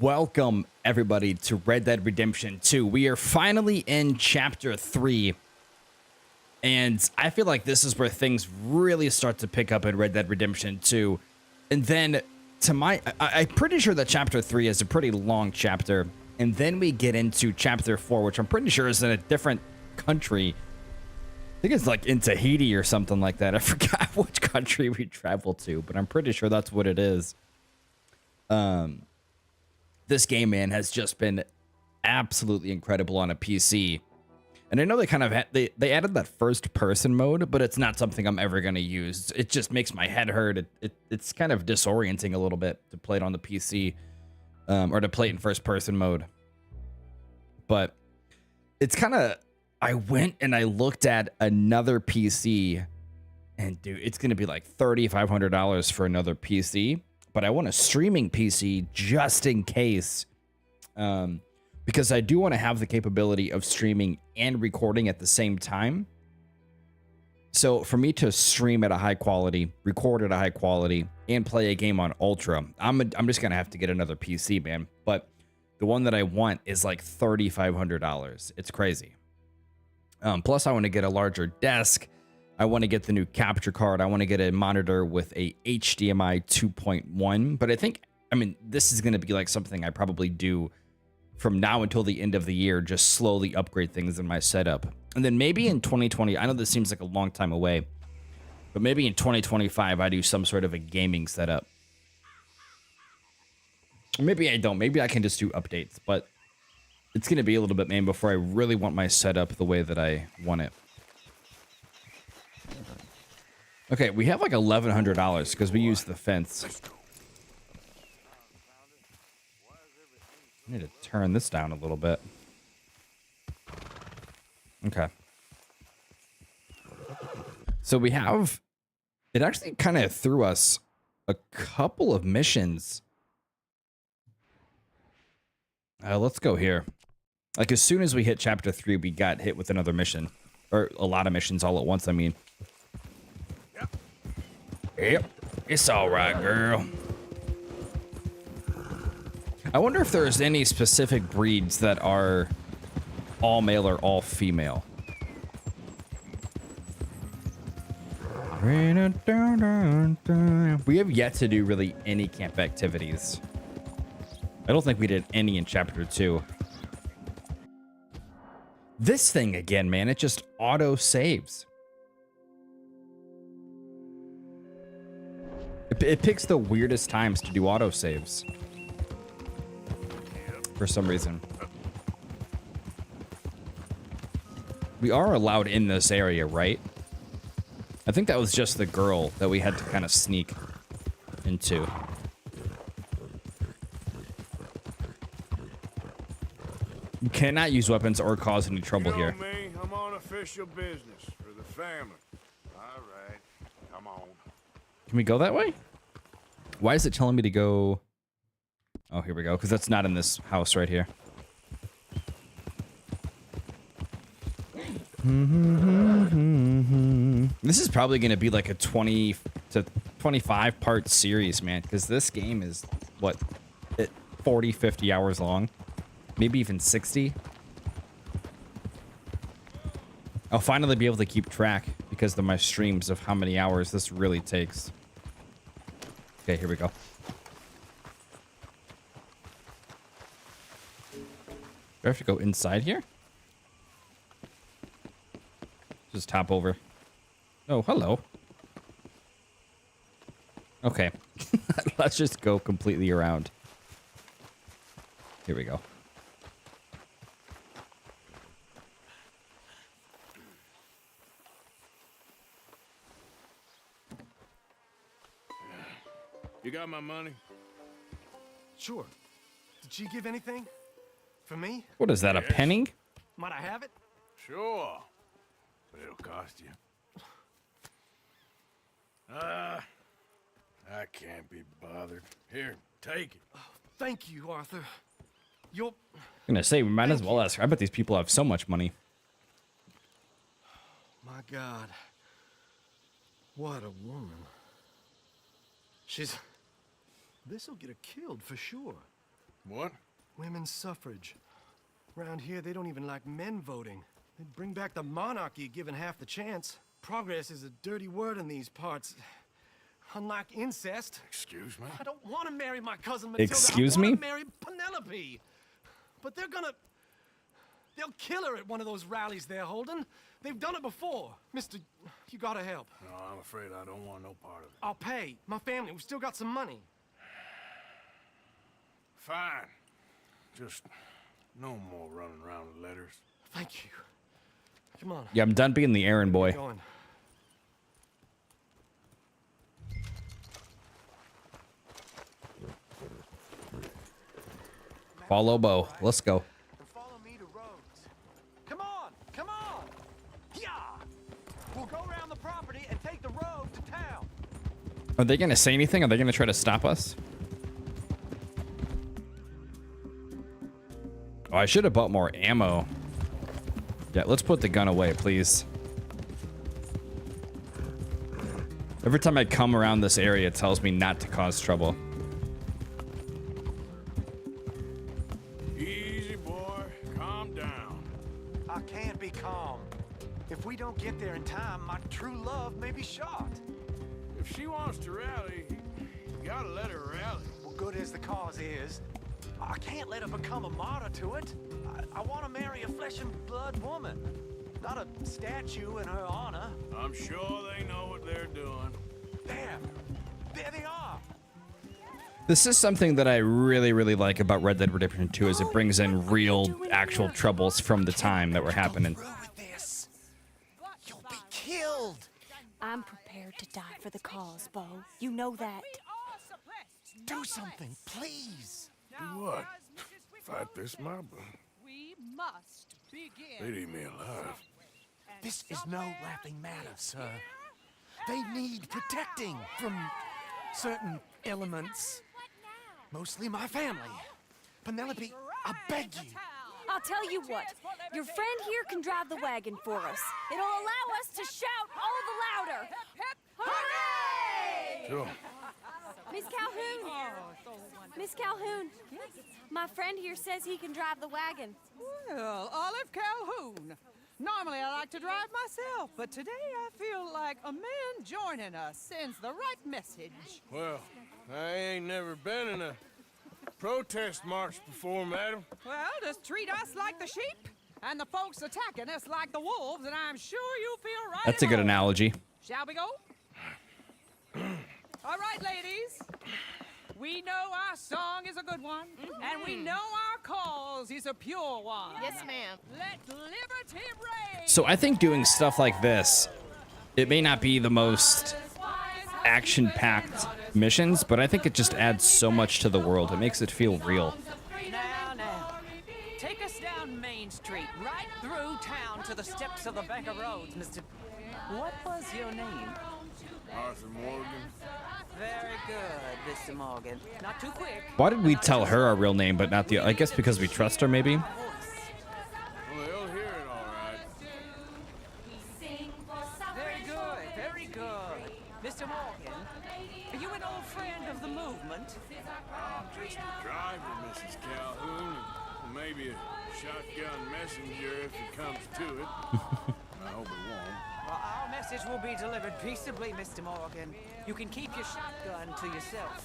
Welcome everybody to Red Dead Redemption 2. We are finally in chapter 3. And I feel like this is where things really start to pick up in Red Dead Redemption 2. And then I'm pretty sure that chapter 3 is a pretty long chapter. And then we get into chapter 4, which I'm pretty sure is in a different country. I think it's like in Tahiti or something like that. I forgot which country we traveled to, but I'm pretty sure that's what it is. This game, man, has just been absolutely incredible on a PC. And I know they kind of they added that first person mode, but it's not something I'm ever going to use. It just makes my head hurt. It's kind of disorienting a little bit to play it on the PC, or to play it in first person mode. But it's kind of, I went and I looked at another PC, and dude, it's going to be like $3,500 for another PC. But I want a streaming PC just in case, because I do want to have the capability of streaming and recording at the same time. So for me to stream at a high quality, record at a high quality, and play a game on Ultra, I'm just going to have to get another PC, man. But the one that I want is like $3,500. It's crazy. Plus, I want to get a larger desk. I want to get the new capture card. I want to get a monitor with a HDMI 2.1. But I mean, this is going to be like something I probably do from now until the end of the year, just slowly upgrade things in my setup. And then maybe in 2020, I know this seems like a long time away, but maybe in 2025, I do some sort of a gaming setup. Or maybe I don't. Maybe I can just do updates, but it's going to be a little bit, man, before I really want my setup the way that I want it. Okay, we have like $1,100 because we used the fence. I need to turn this down a little bit. Okay. So we have, it actually kind of threw us a couple of missions. Let's go here. Like as soon as we hit chapter 3, we got hit with another mission. Or a lot of missions all at once, I mean. Yep, it's all right, girl. I wonder if there's any specific breeds that are all male or all female. We have yet to do really any camp activities. I don't think we did any in chapter 2. This thing again, man, it just auto saves. It picks the weirdest times to do autosaves. For some reason. We are allowed in this area, right? I think that was just the girl that we had to kind of sneak into. You cannot use weapons or cause any trouble here. Me, I'm on official business for the family. All right, come on. Can we go that way? Why is it telling me to go? Oh, here we go. Because that's not in this house right here. This is probably going to be like a 20 to 25 part series, man. Because this game is, what, 40, 50 hours long. Maybe even 60. I'll finally be able to keep track because of my streams of how many hours this really takes. Okay, here we go. Do I have to go inside here? Just hop over. Oh, hello. Okay. Let's just go completely around. Here we go. You got my money? Sure. Did she give anything? For me? What is that, a penny? Might I have it? Sure. But it'll cost you. I can't be bothered. Here, take it. Oh, thank you, Arthur. You'll... I'm gonna say, we might as well ask. I bet these people have so much money. My God. What a woman. She's... This'll get her killed for sure. What? Women's suffrage. Around here, they don't even like men voting. They'd bring back the monarchy given half the chance. Progress is a dirty word in these parts. Unlike incest. Excuse me? I don't want to marry my cousin Matilda. Excuse I me? want to marry Penelope. But they'll kill her at one of those rallies they're holding. They've done it before. Mister, you gotta help. No, I'm afraid I don't want no part of it. I'll pay. My family, we've still got some money. Fine. Just no more running around with letters. Thank you. Come on. Yeah, I'm done being the errand boy. Going. Follow Bo. Let's go. And follow me to Rhodes. Come on, come on. Yeah. We'll go around the property and take the road to town. Are they gonna say anything? Are they gonna try to stop us? Oh, I should have bought more ammo. Yeah, let's put the gun away, please. Every time I come around this area, it tells me not to cause trouble. Easy, boy. Calm down. I can't be calm. If we don't get there in time, my true love may be shot. If she wants to rally, you gotta let her rally. Well, good as the cause is, I can't let her become a martyr to it. I want to marry a flesh and blood woman, not a statue in her honor. I'm sure they know what they're doing. There they are. This is something that I really, really like about Red Dead Redemption 2 is it brings in real, actual troubles from the time that were happening. You'll be killed. I'm prepared to die for the cause, Bo. You know that. Do something, please. Do what? Fight this mob? We must begin. They'd eat me alive. This is no laughing matter, sir. They need protecting from certain elements. Mostly my family. Penelope, I beg you. I'll tell you what. Your friend here can drive the wagon for us. It'll allow us to shout all the louder. Hooray! Sure. Miss Calhoun. Miss Calhoun. My friend here says he can drive the wagon. Well, Olive Calhoun. Normally I like to drive myself, but today I feel like a man joining us sends the right message. Well, I ain't never been in a protest march before, madam. Well, just treat us like the sheep, and the folks attacking us like the wolves, and I'm sure you feel right. That's a at good home. analogy. Shall we go? All right, ladies. We know our song is a good one, and we know our cause is a pure one. Yes, ma'am. Let liberty reign. So I think doing stuff like this, it may not be the most action-packed missions, but I think it just adds so much to the world. It makes it feel real. Now, take us down Main Street, right through town to the steps of the Bank of Rhodes, Mr. What was your name? Arthur Morgan. Very good, Mr. Morgan. Not too quick. Why did we tell her our real name, but not the... I guess because we trust her, maybe? Well, they'll hear it all right. Very good, very good. Mr. Morgan, are you an old friend of the movement? I'm just a driver, Mrs. Calhoun, and maybe a shotgun messenger if it comes to it. I hope it won't. Well, our message will be delivered peaceably, Mr. Morgan. You can keep your shotgun to yourself.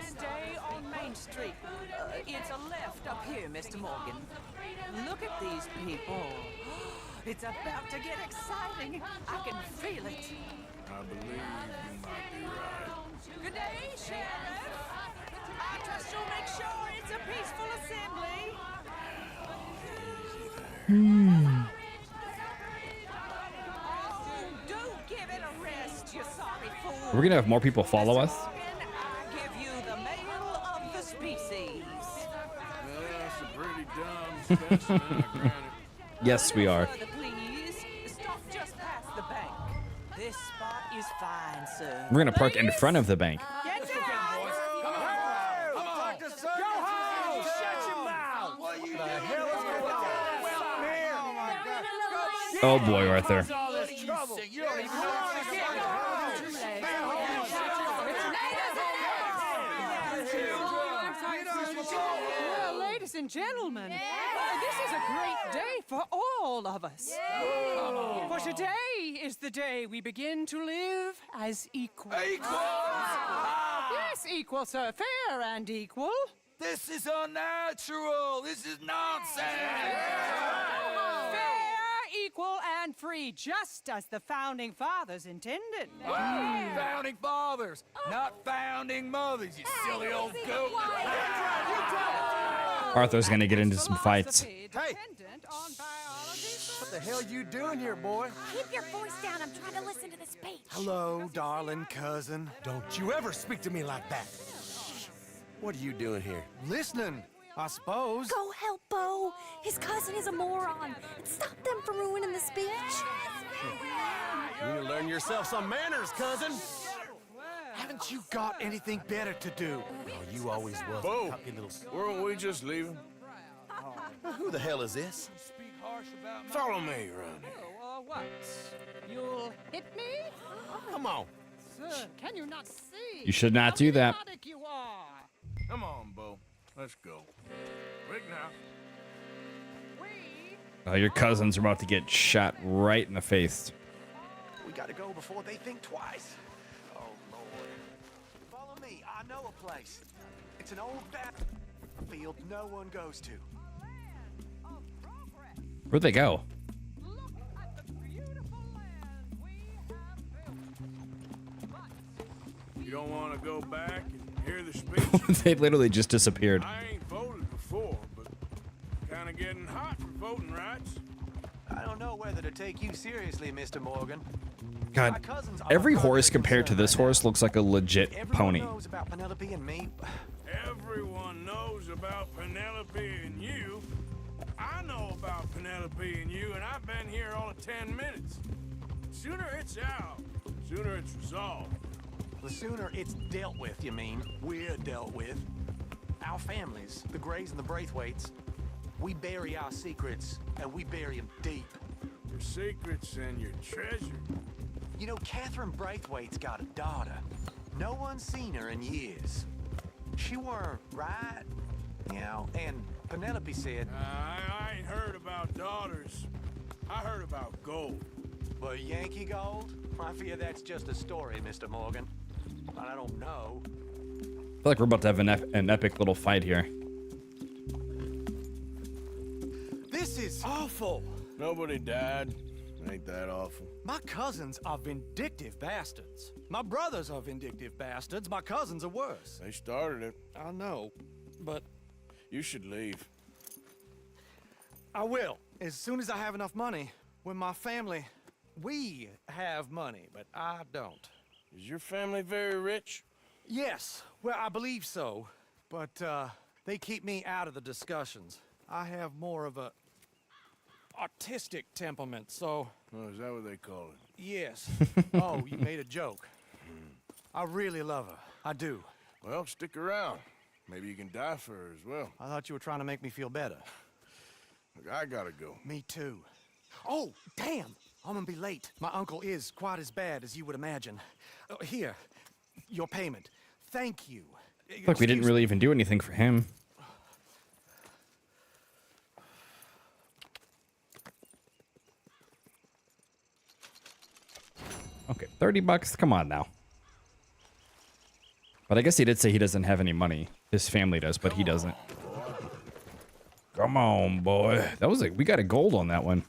Stay on Main Street. It's a left up here, Mr. Morgan. Look at these people. It's about to get exciting. I can feel it. I believe you might be right. Good day, Sheriff. I trust you'll make sure it's a peaceful assembly. Do give it a rest, you sorry fool. We're gonna have more people follow us. I give you the male of the species. That's a pretty dumb specimen, I grant it. Yes, we are. Further, please. Stop just past the bank. This spot is fine, sir. We're gonna park in front of the bank. Get down! Oh boy, Arthur. Ladies and gentlemen, this is a great day for all of us. For today is the day we begin to live as equals. Yes, equal, sir. Fair and equal. This is unnatural. This is nonsense. Fair, equal, and free, just as the founding fathers intended. Founding fathers, not founding mothers, you silly old goat. Arthur's gonna get into some fights. Hey! What the hell you doing here, boy? Keep your voice down. I'm trying to listen to the speech. Hello, darling cousin. Don't you ever speak to me like that. What are you doing here? Listening, I suppose. Go help Bo. His cousin is a moron. And stop them from ruining the speech. You need to learn yourself some manners, cousin. Haven't you got anything better to do? Oh, you always was. Bo, a cocky little... weren't we just leaving? Who the hell is this? Follow me around here. What? You'll hit me? Come on. Sir, can you not see? You should not how do that. idiotic you are? Come on, Bo. Let's go. Quick now. Oh, your cousins are about to get shot right in the face. We gotta go before they think twice. Oh, Lord. Follow me. I know a place. It's an old battlefield no one goes to. Where'd they go? Look at the beautiful land we have built. You don't want to go back and hear the speech? They literally just disappeared. I ain't voted before, but kind of getting hot for voting rights. I don't know whether to take you seriously, Mr. Morgan. God, My cousins are every further horse compared to concerned this right horse looks like a legit now. pony. Everyone knows about Penelope and me. Everyone knows about Penelope and you. I know about Penelope and you, and I've been here all of 10 minutes. Sooner it's out, sooner it's resolved. The sooner it's dealt with, you mean, we're dealt with. Our families, the Grays and the Braithwaites, we bury our secrets, and we bury them deep. Your secrets and your treasure. You know, Catherine Braithwaite's got a daughter. No one's seen her in years. She weren't right, you know, and Penelope said, I ain't heard about daughters. I heard about gold. but Yankee gold? I fear that's just a story, Mr. Morgan. But I don't know. I feel like we're about to have an epic little fight here. This is awful. Nobody died. Ain't that awful? My cousins are vindictive bastards. My brothers are vindictive bastards. My cousins are worse. They started it. I know, but You should leave. I will. As soon as I have enough money. When my family, we have money, but I don't. Is your family very rich? Yes, well, I believe so. But they keep me out of the discussions. I have more of a artistic temperament, so Oh, is that what they call it? yes. Oh, you made a joke. I really love her. I do. Well, stick around. Maybe you can die for her as well. I thought you were trying to make me feel better. Look, I gotta go. Me too. Oh, damn! I'm gonna be late. My uncle is quite as bad as you would imagine. Here, your payment. Thank you. Look, we didn't Excuse- really even do anything for him. Okay, 30 bucks. Come on now. But I guess he did say he doesn't have any money. His family does, but he doesn't. Come on, boy. That was like, we got a gold on that one.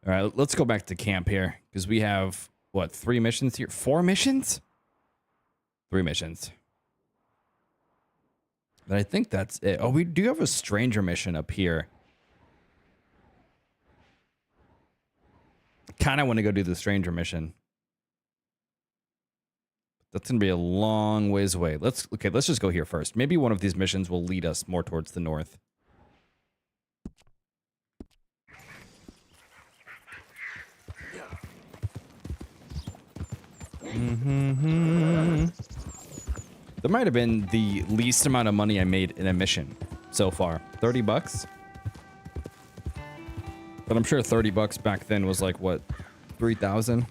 All right, let's go back to camp here because we have, what, 3 missions here? 4 missions? 3 missions. But I think that's it. Oh, we do have a stranger mission up here. Kind of want to go do the stranger mission. That's gonna be a long ways away. Let's just go here first. Maybe one of these missions will lead us more towards the north. That might have been the least amount of money I made in a mission so far. 30 bucks. But I'm sure 30 bucks back then was like, what, 3,000?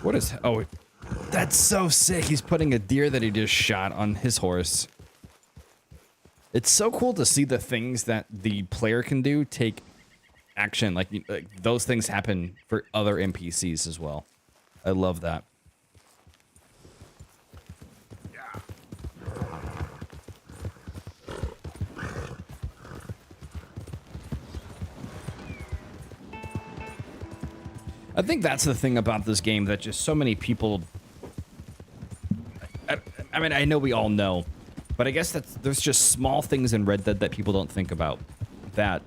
What is... Oh, that's so sick. He's putting a deer that he just shot on his horse. It's so cool to see the things that the player can do take action. Like those things happen for other NPCs as well. I love that. I think that's the thing about this game that just so many people... I mean, I know we all know, but I guess there's just small things in Red Dead that people don't think about that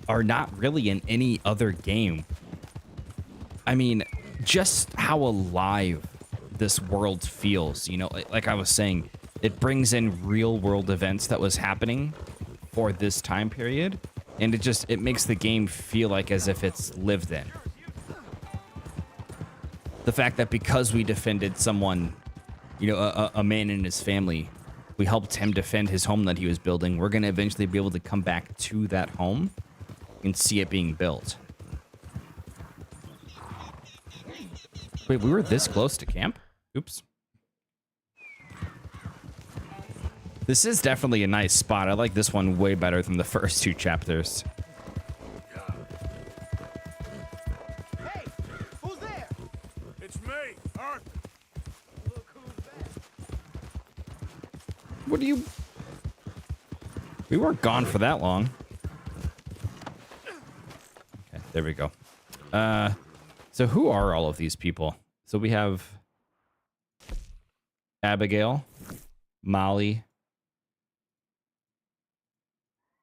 are not really in any other game. I mean, just how alive this world feels, you know, like I was saying, it brings in real world events that was happening for this time period, and it makes the game feel like as if it's lived in. The fact that because we defended someone, you know, a man and his family, we helped him defend his home that he was building, we're going to eventually be able to come back to that home and see it being built. Wait, we were this close to camp? Oops. This is definitely a nice spot. I like this one way better than the first two chapters. Hey, who's there? It's me, Arthur. Look who's back. What do you... We weren't gone for that long. Okay, there we go. So who are all of these people? So we have Abigail, Molly.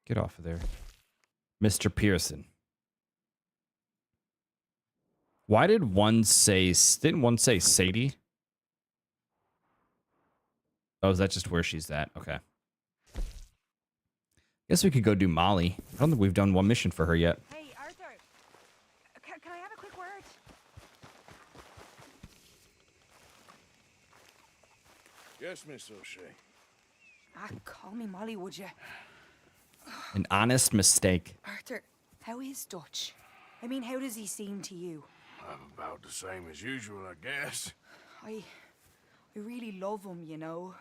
Get off of there. Mr. Pearson. Why did one say... Didn't one say Sadie? Oh, is that just where she's at? Okay. Guess we could go do Molly. I don't think we've done one mission for her yet. Hey, Arthur. Can I have a quick word? Yes, Miss O'Shea. Call me Molly, would you? An honest mistake. Arthur, how is Dutch? I mean, how does he seem to you? I'm about the same as usual, I guess. I really love him, you know.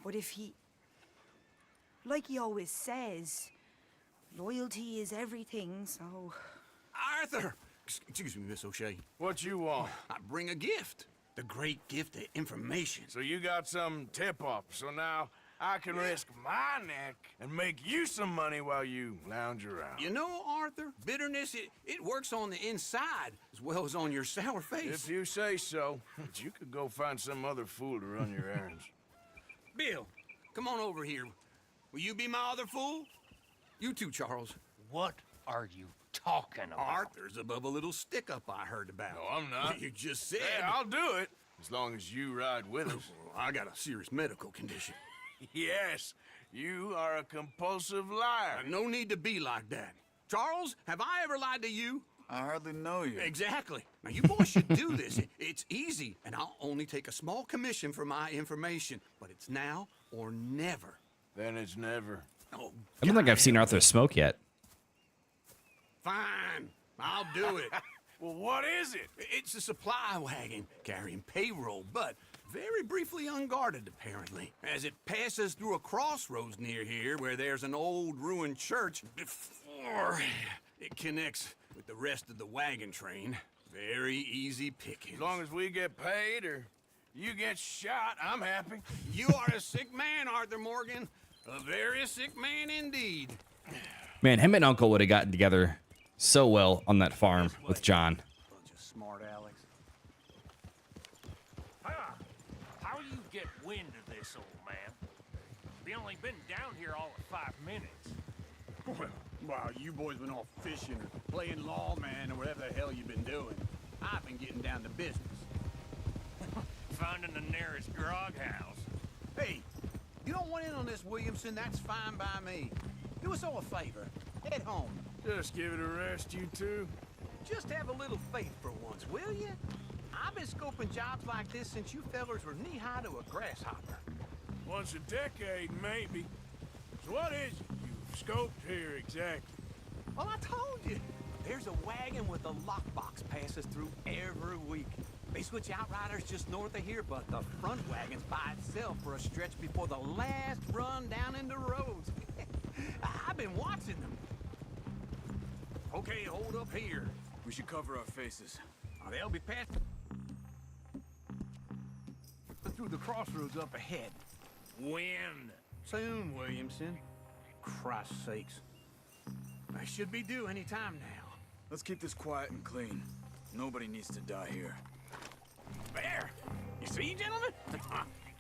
But if he... Like he always says, loyalty is everything, so... Arthur! Excuse me, Miss O'Shea. What you want? I bring a gift. The great gift of information. So you got some tip-off, so now I can risk my neck and make you some money while you lounge around. You know, Arthur, bitterness, it works on the inside as well as on your sour face. If you say so, but you could go find some other fool to run your errands. Bill, come on over here. Will you be my other fool? You too, Charles. What are you talking about? Arthur's above a little stick-up I heard about. No, I'm not. You just said... Hey, I'll do it, as long as you ride with us. I got a serious medical condition. Yes, you are a compulsive liar. No need to be like that. Charles, have I ever lied to you? I hardly know you. Exactly. Now, you boys should do this. It's easy, and I'll only take a small commission for my information. But it's now or never. Then it's never. Oh, I don't think I've seen Arthur smoke yet. fine. I'll do it. Well, what is it? It's a supply wagon carrying payroll, but very briefly unguarded, apparently. As it passes through a crossroads near here where there's an old ruined church before it connects with the rest of the wagon train. Very easy pickings. As long as we get paid or you get shot, I'm happy. You are a sick man, Arthur Morgan. A very sick man indeed. Man, him and Uncle would have gotten together so well on that farm with John. Bunch of smart Alex. How you get wind of this, old man? We only been down here all of 5 minutes. Well, while you boys been off fishing or playing lawman or whatever the hell you've been doing, I've been getting down to business. Finding the nearest grog house. Hey, you don't want in on this, Williamson, that's fine by me. Do us all a favor. Head home. Just give it a rest, you two. Just have a little faith for once, will you? I've been scoping jobs like this since you fellers were knee-high to a grasshopper. Once a decade, maybe. So what is it you've scoped here exactly? Well, I told you. There's a wagon with a lockbox passes through every week. They switch outriders just north of here, but the front wagon's by itself for a stretch before the last run down into roads. I've been watching them. Okay, hold up here. We should cover our faces. They'll be passing through the crossroads up ahead. When? Soon, Williamson. Christ's sakes. They should be due any time now. Let's keep this quiet and clean. Nobody needs to die here. There! You see, gentlemen?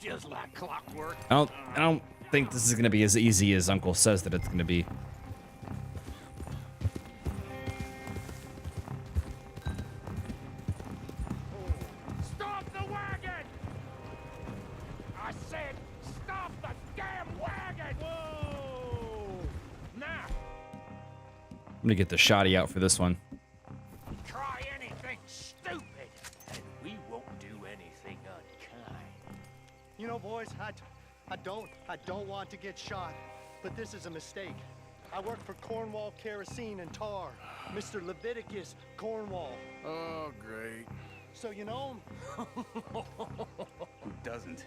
Just like clockwork. I don't think this is gonna be as easy as Uncle says that it's gonna be. Stop the wagon! I said, stop the damn wagon! Whoa! Now, I'm gonna get the shoddy out for this one. try anything stupid, and we won't do anything unkind. You know, boys, I don't want to get shot, but this is a mistake. I work for Cornwall Kerosene and Tar, Mr. Leviticus Cornwall. Oh, great. So you know him? Who doesn't?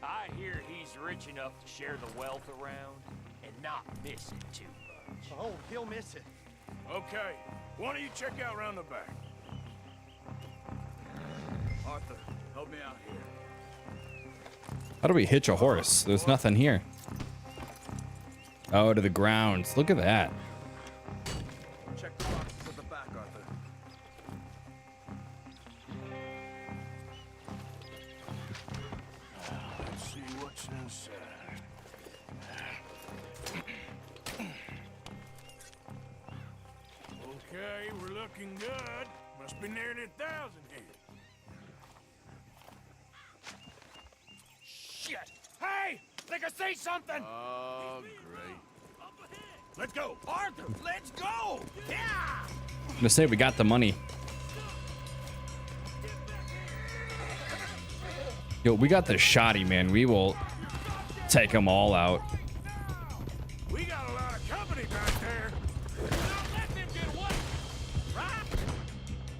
I hear he's rich enough to share the wealth around and not miss it too much. Oh, he'll miss it. Okay, why don't you check out around the back? Arthur, help me out here. How do we hitch a horse? There's nothing here. Oh, to the grounds. Look at that. Check the boxes at the back, Arthur. Let's see what's inside. Okay, we're looking good. Must be nearly 1,000 here. Shit! Hey! Think I see something! Oh, great. Let's go. Arthur, let's go! Yeah! I'm gonna say we got the money. Yo, we got the shoddy, man. We will take them all out. We got a lot of company back there. Don't let them get away! Right?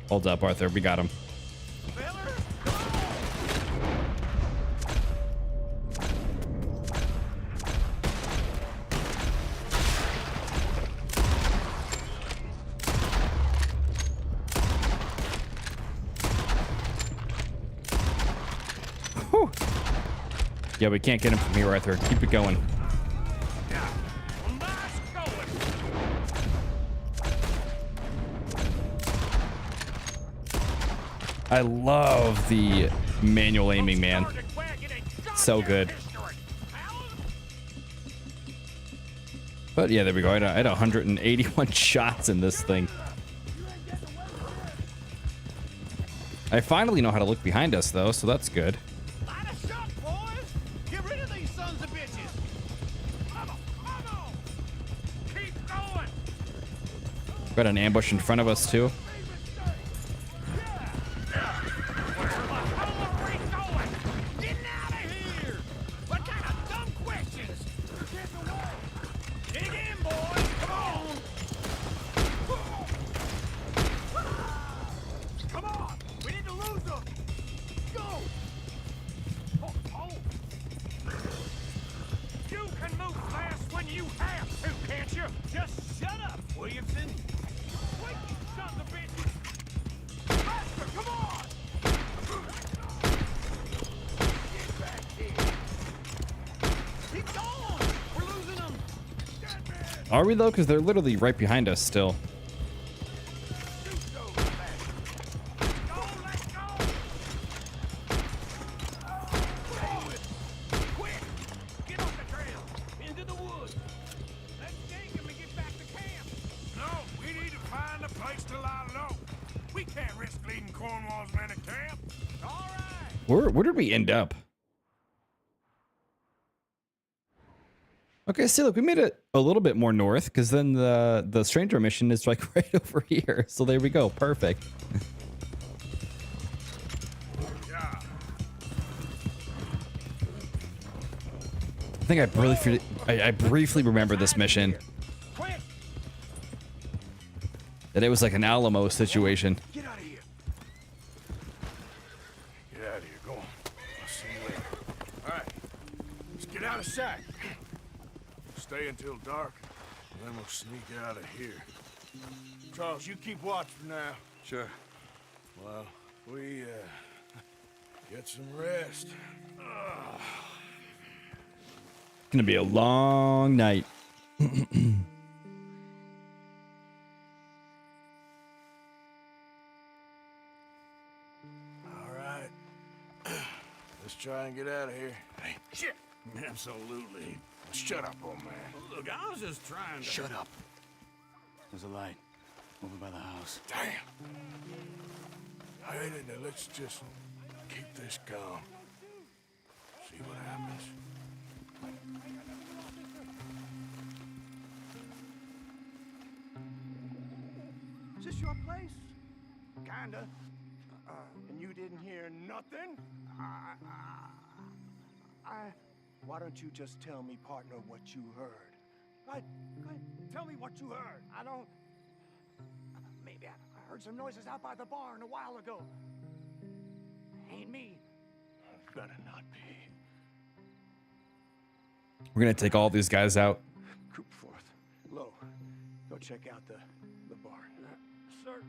Hold up, Arthur. We got him. Whew. Yeah, we can't get him from here, Arthur. Keep it going. Nice going! I love the manual aiming, man. So good. But yeah, there we go. I had 181 shots in this thing. I finally know how to look behind us, though, so that's good. Light a shot, boys! Get rid of these sons of bitches! Come on! Keep going! Got an ambush in front of us, too. Where the hell are we going? Getting out of here! What kind of dumb questions? Dig in, boys! Come on! Come on! We need to lose them! Go! Oh. You can move fast when you have to, can't you? Just shut up, Williamson! Wait, you sons of bitches! Faster, come on! Get back here! Keep going! We're losing them! Are we, though? Because they're literally right behind us still. Quick! Get off the trail! Into the woods! Let's take him and get back to camp! No, we need to find a place to lie low. We can't risk leading Cornwall's men to camp. All right! Where did we end up? Okay, see, look, we made it a little bit more north, because then the stranger mission is like right over here. So there we go. Perfect. Yeah. I think I briefly remember this mission. Quick! That it was like an Alamo situation. Get out of here. Get out of here. Go on. I'll see you later. All right. Let's get out of sight. Stay until dark, and then we'll sneak out of here. Charles, you keep watch for now. Sure. Well, we, get some rest. Gonna be a long night. All right. Let's try and get out of here. Hey, shit. Absolutely. Shut up, old man. Look, I was just trying to... Shut up. There's a light over by the house. Damn. Hey, let's just keep this calm. See what happens. Is this your place? Kinda. And you didn't hear nothing? Why don't you just tell me, partner, what you heard? Right? Tell me what you heard. I don't... Maybe I heard some noises out by the barn a while ago. Ain't me. Better not be. We're gonna take all these guys out. Troop forth. Low. Go check out the barn. Sir.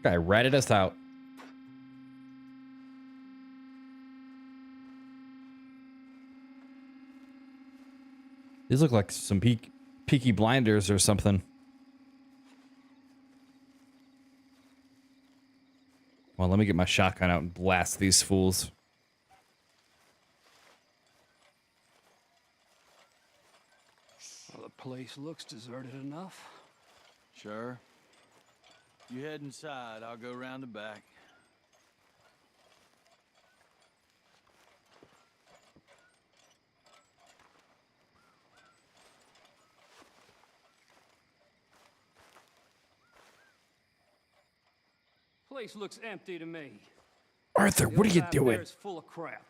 Guy ratted us out. These look like some Peaky Blinders or something. Well, let me get my shotgun out and blast these fools. Well, the place looks deserted enough. Sure. You head inside, I'll go round the back. Place looks empty to me. Arthur, what are you doing? It's full of crap.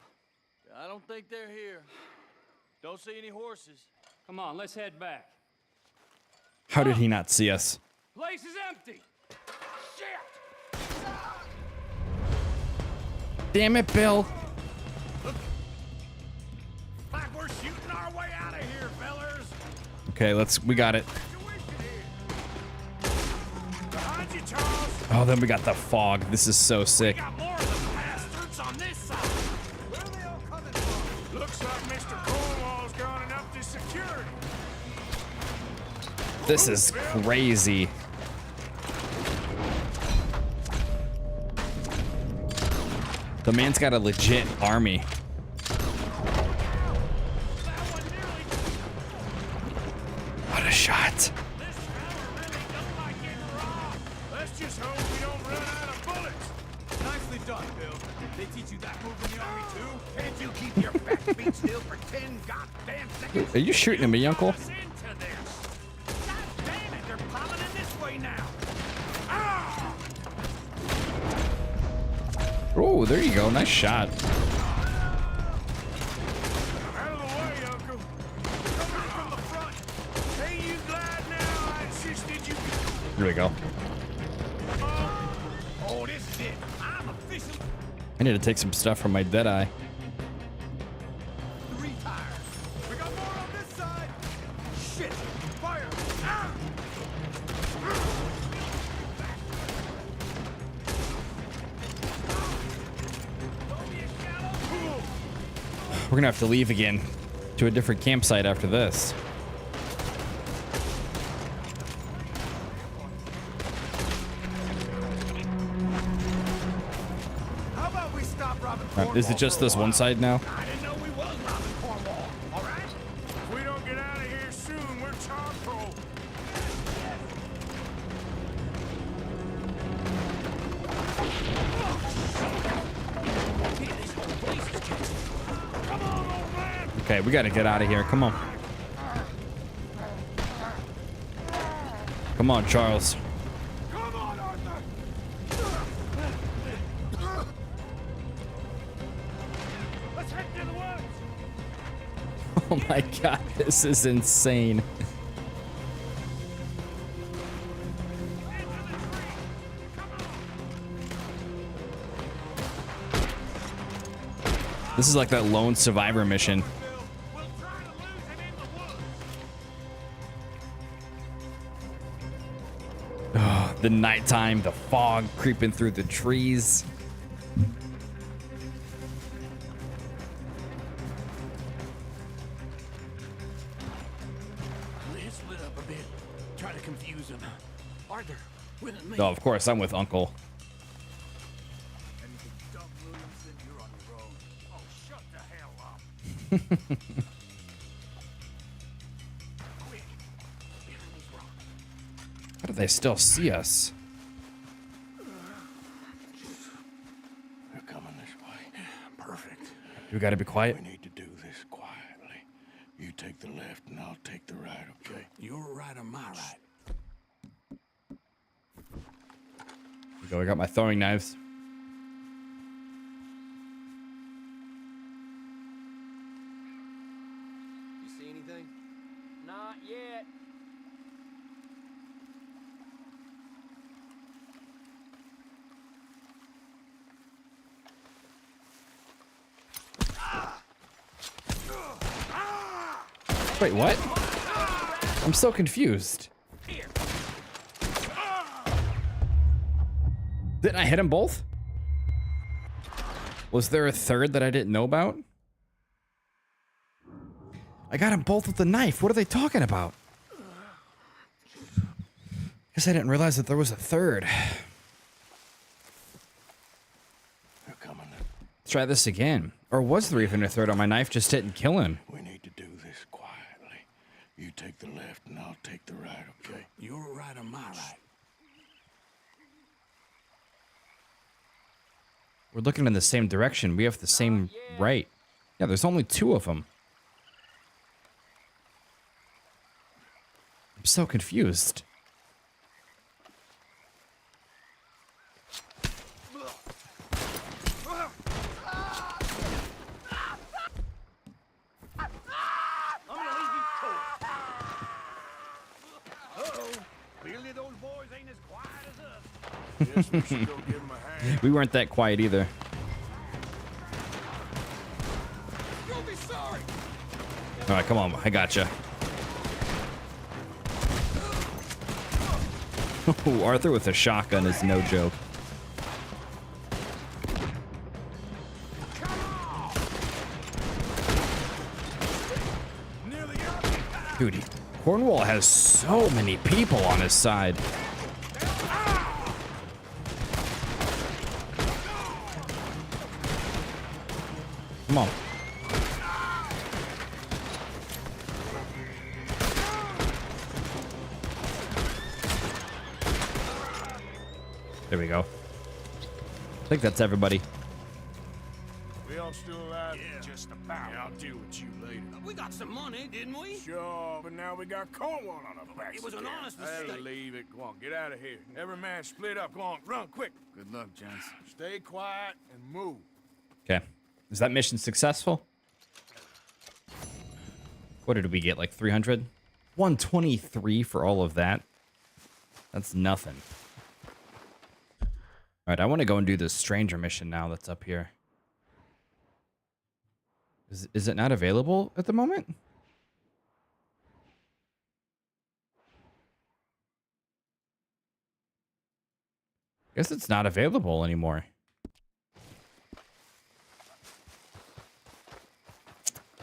I don't think they're here. Don't see any horses. Come on, let's head back. How did he not see us? Place is empty. Shit! Damn it, Bill. Like we're shooting our way out of here, fellers. Okay, we got it. Behind you, Charles. Oh, then we got the fog. This is so sick. Got more of the bastards on this side. Where are they all coming from? Looks like Mr. Cornwall's gone and upped his security. This is crazy. The man's got a legit army. What a shot. Let's just hope we don't run out of bullets. Nicely done, Bill. They teach you that move in the army too? Can't you keep your back feet still for 10 goddamn seconds? Are you shooting at me, Uncle? Into this. God damn it, they're piling in this way now. Oh, there you go. Nice shot. Out of the way, Uncle. Coming from the front. Hey, you glad now? I insisted you could. Here we go. Oh, this is it. I'm officially I need to take some stuff from my Deadeye. retired. We got more on this side. Shit. Fire. Ah! We're gonna have to leave again to a different campsite after this. How about we stop robbing Is it just this one side now? I didn't know we was robbing Cornwall. All right? If we don't get out of here soon, we're charcoal. Come on, old man. Okay, we gotta get out of here. Come on. Come on, Charles. Come on, Arthur. Let's head to the woods. Oh my god, this is insane. This is like that lone survivor mission. Oh, the nighttime, the fog creeping through the trees. Let's split up a bit. Try to confuse him. Arthur, with me. Oh, of course, I'm with Uncle. You're on your own. Oh, shut the hell up. Quick. Behind these rocks. How do they still see us? They're coming this way. Perfect. We gotta be quiet. We need to do this quietly. You take the left and I'll take the right, okay? Your right or my right? Here we go. I got my throwing knives. You see anything? Not yet. Wait, what? I'm so confused. Didn't I hit them both? Was there a third that I didn't know about? I got them both with the knife. What are they talking about? Guess I didn't realize that there was a third. They're coming. Let's try this again. Or was there even a third on my knife? Just didn't kill him. We need to do this quietly. You take the left and I'll take the right, okay? Your right or my right? We're looking in the same direction. We have the same right. Yeah, there's only two of them. I'm so confused. Clearly those boys ain't as quiet as us. Guess we should go give him a hand. We weren't that quiet either. You'll be sorry. All right, come on. I gotcha. Ooh, Arthur with a shotgun is no joke. Dude, Cornwall has so many people on his side. Come on. There we go. I think that's everybody. We all still alive? Yeah, just about. Yeah, I'll deal with you later. We got some money, didn't we? Sure, but now we got Cornwall on our backs. It was an again. honest Hey, mistake. leave it. Go on, get out of here. Every man split up. Go on, run, quick. Good luck, gents. Stay quiet and move. Okay. Is that mission successful? What did we get? Like 300? 123 for all of that? That's nothing. All right, I want to go and do this stranger mission now that's up here. Is it not available at the moment? Guess it's not available anymore.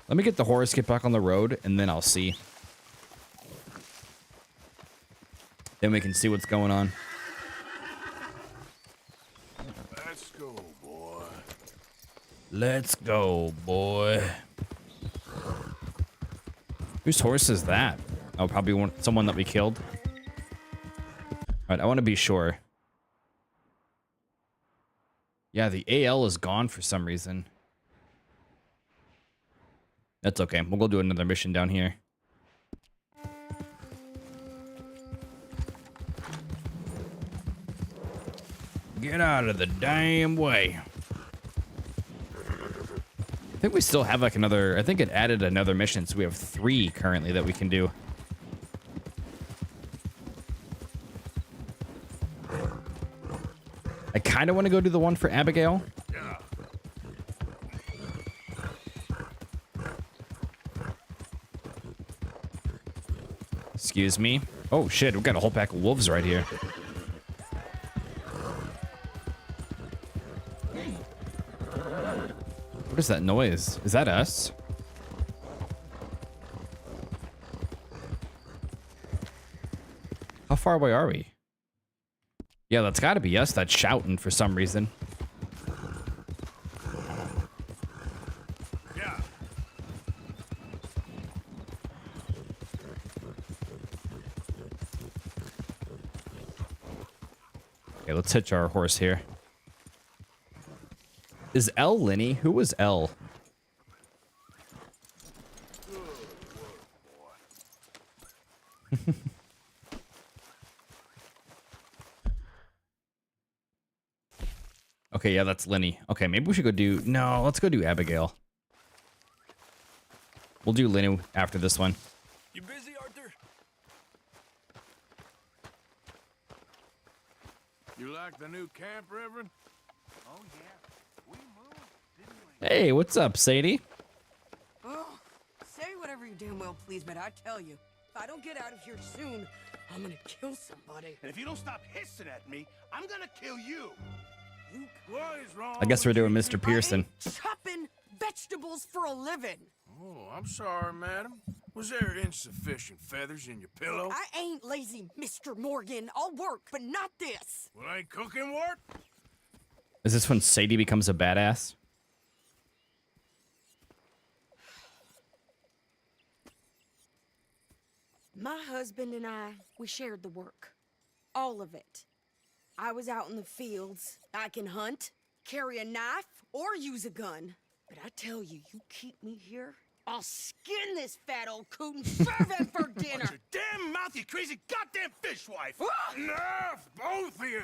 Let me get the horse, get back on the road, and then I'll see. Then we can see what's going on. Let's go, boy. Let's go, boy. Whose horse is that? Oh, probably someone that we killed. All right, I want to be sure. Yeah, the AL is gone for some reason. That's okay. We'll go do another mission down here. Get out of the damn way. I think we still have like another... I think it added another mission, so we have 3 currently that we can do. I kind of want to go do the one for Abigail. Excuse me. Oh shit, we've got a whole pack of wolves right here. What is that noise? Is that us? How far away are we? Yeah, that's got to be us that's shouting for some reason. Yeah. Okay, let's hitch our horse here. Is L Linny? Who was L? Okay, yeah, that's Linny. Okay, maybe we should go do... No, let's go do Abigail. We'll do Linny after this one. You busy, Arthur? You like the new camp, Reverend? Oh, yeah. We moved, didn't we? Hey, what's up, Sadie? Oh, say whatever you damn well please, but I tell you, if I don't get out of here soon, I'm gonna kill somebody. And if you don't stop hissing at me, I'm gonna kill you. What is wrong? I guess we're doing Mr. Pearson. Chopping vegetables for a living. Oh, I'm sorry, madam. Was there insufficient feathers in your pillow? I ain't lazy, Mr. Morgan. I'll work, but not this. Well, ain't cooking work? Is this when Sadie becomes a badass? My husband and I, we shared the work. All of it. I was out in the fields. I can hunt, carry a knife, or use a gun. But I tell you, you keep me here, I'll skin this fat old coot and serve him for dinner. Watch your damn mouth, you crazy goddamn fishwife! Enough, both of you!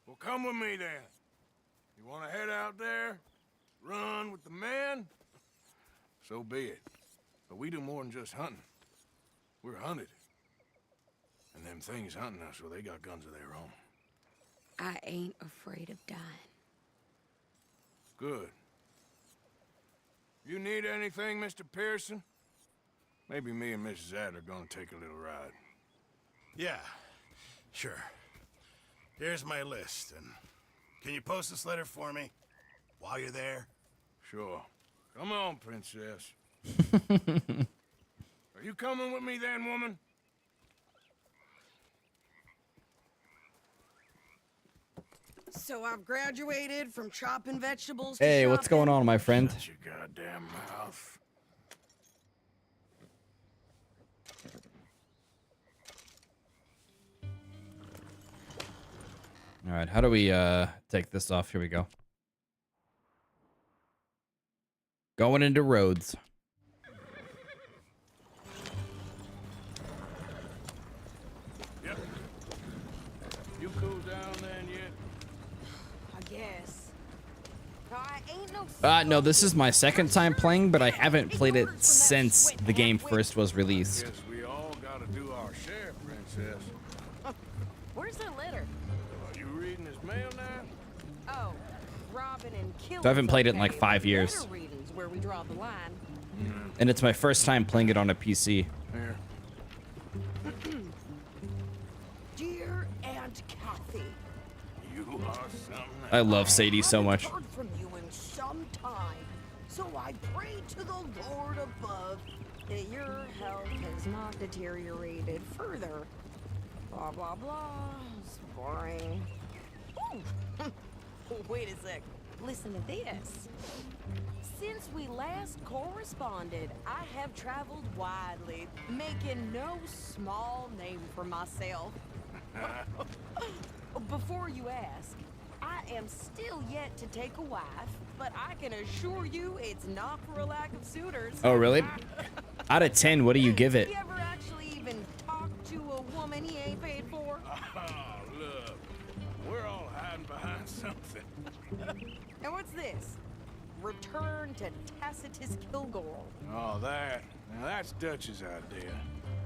Well, come with me then. You want to head out there, run with the men? So be it. But we do more than just hunting. We're hunted. And them things hunting us, well, they got guns of their own. I ain't afraid of dying. Good. You need anything, Mr. Pearson? Maybe me and Mrs. Adler are gonna take a little ride. Yeah, sure. Here's my list, and can you post this letter for me while you're there? Sure. Come on, princess. Are you coming with me then, woman? So I've graduated from chopping vegetables to Hey, what's going on, my friend? Shut your goddamn mouth. All right, how do we take this off? Here we go. Going into roads. Yep. You cool down then yet? I guess. I ain't no No, this is my second time playing, but I haven't played it since the game first was released. Guess we all gotta do our share, princess. Where's the letter? Are you reading his mail now? Oh, robbing and killing. So I haven't played it in like 5 years. Letter reading's where we draw the line. And it's my first time playing it on a PC. Here. Dear Aunt Kathy, You are something. I love Sadie so much. I haven't heard from you in some time, so I pray to the Lord above that your health has not deteriorated further. Blah blah blah. It's boring. Ooh. Wait a sec. Listen to this. Since we last corresponded, I have traveled widely, making no small name for myself. Before you ask, I am still yet to take a wife, but I can assure you it's not for a lack of suitors. Oh, really? Out of 10, what do you give it? You ever actually even talk to a woman he ain't paid for? Oh, look. We're all hiding behind something. And what's this? Return to Tacitus Kilgore. Oh, that. Now, that's Dutch's idea.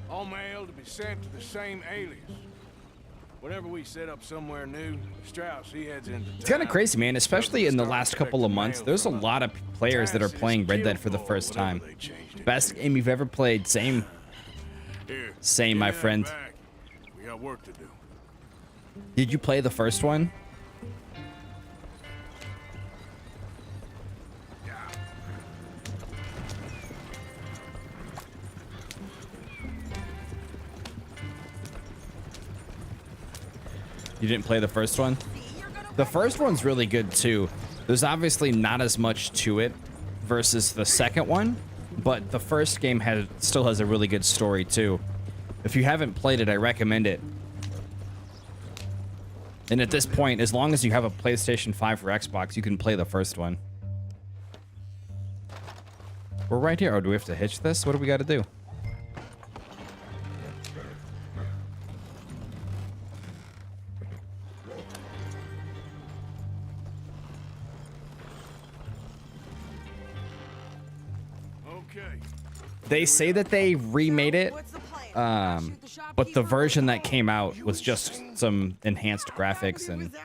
All mail to be sent to the same alias. Whenever we set up somewhere new, Strauss, he heads into It's kind of crazy, man, especially in the last couple of months. There's a lot of players that are playing Red Dead for the first time. Best game you've ever played, same. Same, my friend. We got work to do. Did you play the first one? You didn't play the first one? The first one's really good too. There's obviously not as much to it versus the second one, but the first game still has a really good story too. If you haven't played it, I recommend it. And at this point, as long as you have a PlayStation 5 or Xbox, you can play the first one. We're right here. Oh, do we have to hitch this? What do we got to do? They say that they remade it, but the version that came out was just some enhanced graphics and.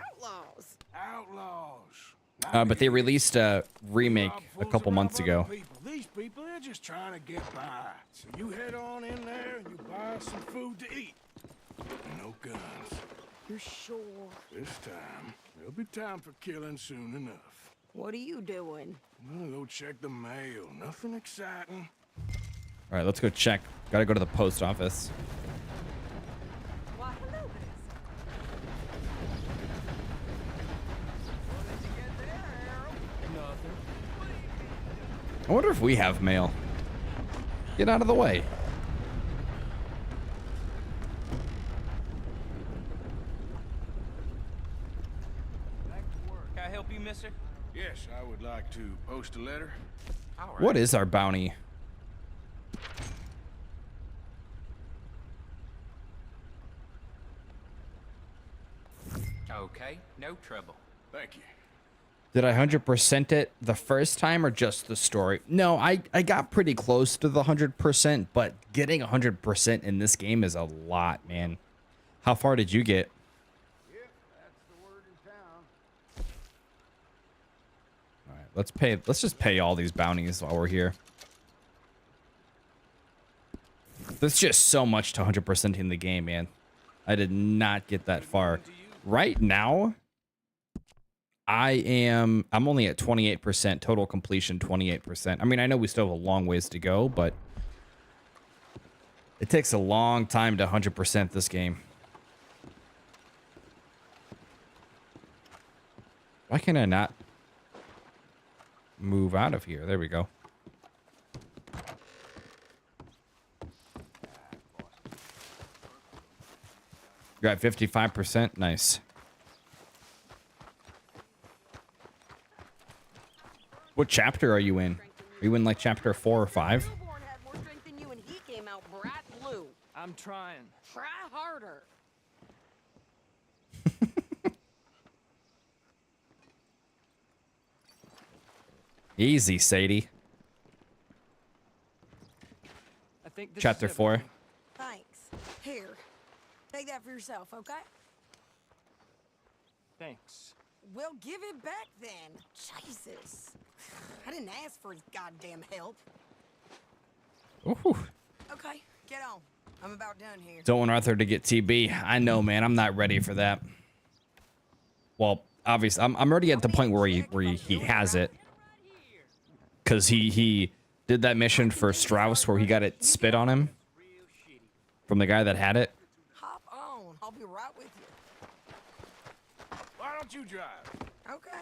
But they released a remake a couple months ago. These people, they're just trying to get by. So you head on in there and you buy some food to eat. No guns. You're sure? This time, there'll be time for killing soon enough. What are you doing? We'll go check the mail. Nothing exciting. All right, let's go check. Gotta go to the post office. Why, hello, I wonder if we have mail. Get out of the way. Can I help you, mister? Yes, I would like to post a letter. All right. What is our bounty? Okay, no trouble. Thank you. Did I 100% it the first time or just the story? No, I got pretty close to the 100%, but getting 100% in this game is a lot, man. How far did you get? Yep, that's the word in town. All right, let's just pay all these bounties while we're here. There's just so much to 100% in the game, man. I did not get that far. Right now, I'm only at 28%, total completion 28%. I mean, I know we still have a long ways to go, but it takes a long time to 100% this game. Why can I not move out of here? There we go. You're at 55%. Nice. What chapter are you in? Are you in like chapter 4 or 5? I'm trying. Try harder. Easy, Sadie. I think this Chapter is 4. Thanks. Here. Take that for yourself, okay? Thanks. Well, give it back then. Jesus. I didn't ask for his goddamn help. Ooh. Okay, get on. I'm about done here. Don't want Arthur to get TB. I know, man. I'm not ready for that. Well, obviously, I'm already at the point where he has it. Because he did that mission for Strauss where he got it spit on him from the guy that had it. Hop on. I'll be right with you. Why don't you drive? Okay.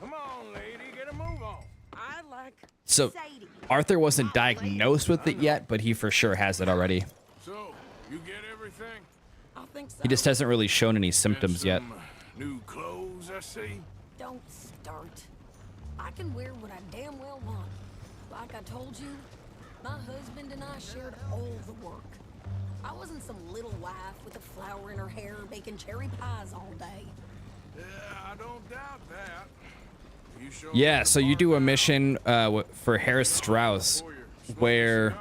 Come on, lady, get a move on. I like So Sadie. Arthur wasn't diagnosed with it yet, but he for sure has it already. So, you get everything? I think so. He just hasn't really shown any symptoms yet. New clothes, I see. Don't start. I can wear what I damn well want. Like I told you, my husband and I shared all the work. I wasn't some little wife with a flower in her hair baking cherry pies all day. Yeah, I don't doubt that. You show Yeah, so you do a mission for Harris Strauss where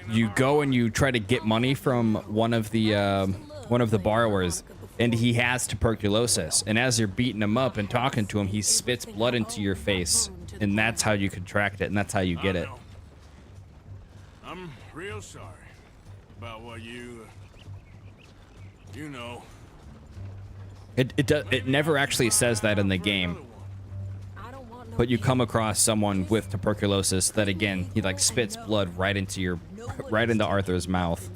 you go and you try to get money from one of the borrowers, and he has tuberculosis. And as you're beating him up and talking to him, he spits blood into your face, and that's how you contract it, and that's how you get it. I'm real sorry. about what you know. It never actually says that in the game. But you come across someone with tuberculosis that again, he like spits blood right into Arthur's mouth.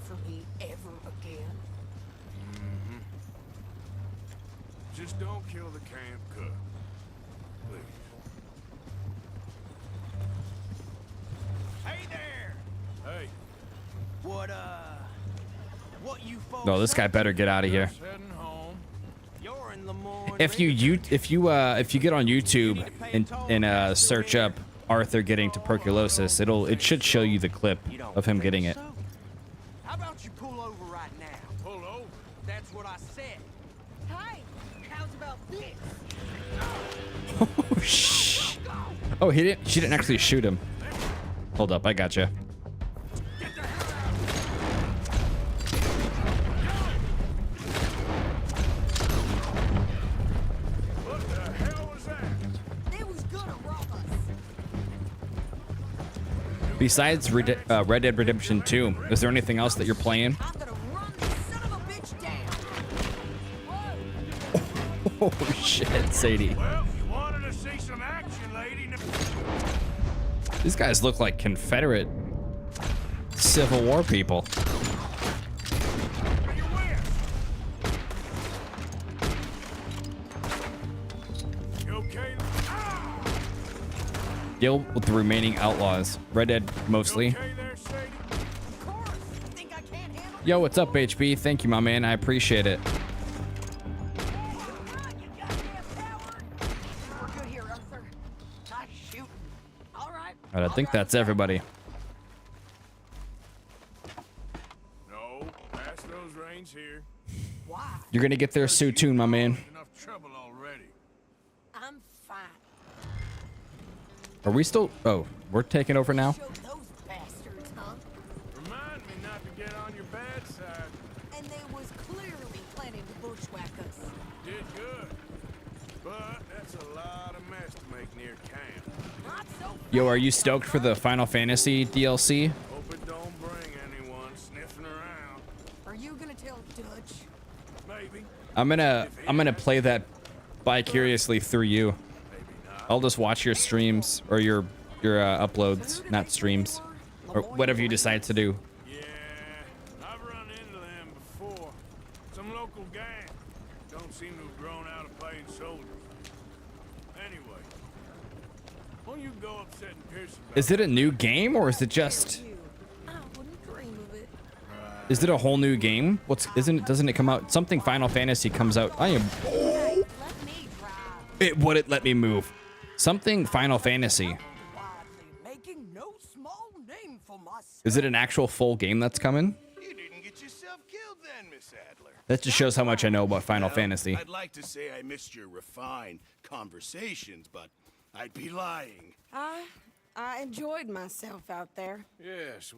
Just don't kill the camp cook. Please. Hey there! Hey. What you folks? No, this guy better get out of here. Just heading home. You're in the morning. If you get on YouTube and search up Arthur getting tuberculosis, it should show you the clip of him getting it. How about you pull over right now? Pull over? That's what I said. Hey, how's about this? Oh shh. Oh, she didn't actually shoot him. Hold up, I gotcha. Besides Red Dead Redemption 2, is there anything else that you're playing? Oh shit, Sadie. Well, you wanted to see some action, lady. These guys look like Confederate Civil War people. You okay? Deal with the remaining outlaws. Red Dead mostly. Yo, what's up, HB? Thank you, my man. I appreciate it. All right, I think that's everybody. No, pass those reins here. You're gonna get there soon, my man. Enough trouble already. I'm fine. Are we still? Oh, we're taking over now. Those bastards, huh? Remind me not to get on your bad side. And they was clearly planning to bushwhack us. Did good. But that's a lot of mess to make near camp. Not so Yo, are you stoked for the Final Fantasy DLC? Hope it don't bring anyone sniffing around. Are you gonna tell Dutch? Maybe. I'm gonna play that vicariously through you. I'll just watch your streams or your uploads, not streams, or whatever you decide to do. Yeah, I've run into them before. Some local gang. Don't seem to have grown out of playing soldiers. Anyway, won't you go upsetting Pearson? Is it a new game or is it just? I wouldn't dream of it. Is it a whole new game? Doesn't it come out? Something Final Fantasy comes out. It wouldn't let me move. Something Final Fantasy. Making no small name for myself. Is it an actual full game that's coming? You didn't get yourself killed then, Miss Adler. That just shows how much I know about Final Fantasy. I'd like to say I missed your refined conversations, but I'd be lying. I enjoyed myself out there. Yes,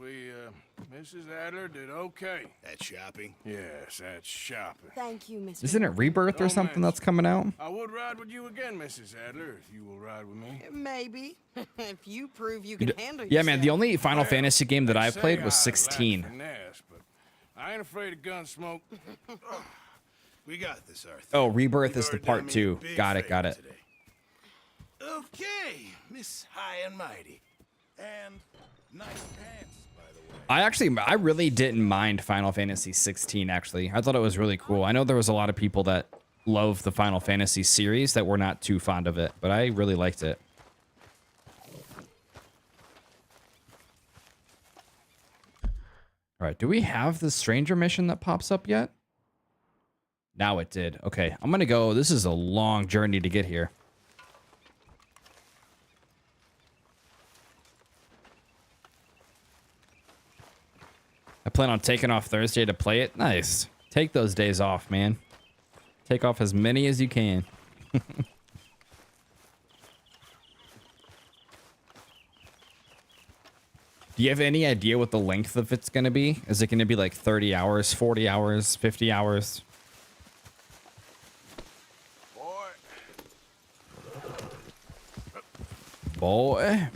Mrs. Adler did okay. At shopping? Yes, that's shopping. Thank you, Mr. Isn't it Rebirth or something that's coming out? I would ride with you again, Mrs. Adler, if you will ride with me. Maybe. If you prove you can handle Yeah, yourself. man, the only Final Fantasy game that I played was 16. Finesse, but I ain't afraid of gun smoke. We got this, Arthur. Oh, Rebirth is the You've already part done me a 2. big Got it, favor got it. today. Okay, Miss High and Mighty. And nice pants, by the way. I really didn't mind Final Fantasy 16, actually. I thought it was really cool. I know there was a lot of people that love the Final Fantasy series that were not too fond of it, but I really liked it. All right, do we have the stranger mission that pops up yet? Now it did. Okay, I'm gonna go. This is a long journey to get here. I plan on taking off Thursday to play it. Nice. Take those days off, man. Take off as many as you can. Do you have any idea what the length of it's going to be? Is it going to be like 30 hours, 40 hours, 50 hours? Boy.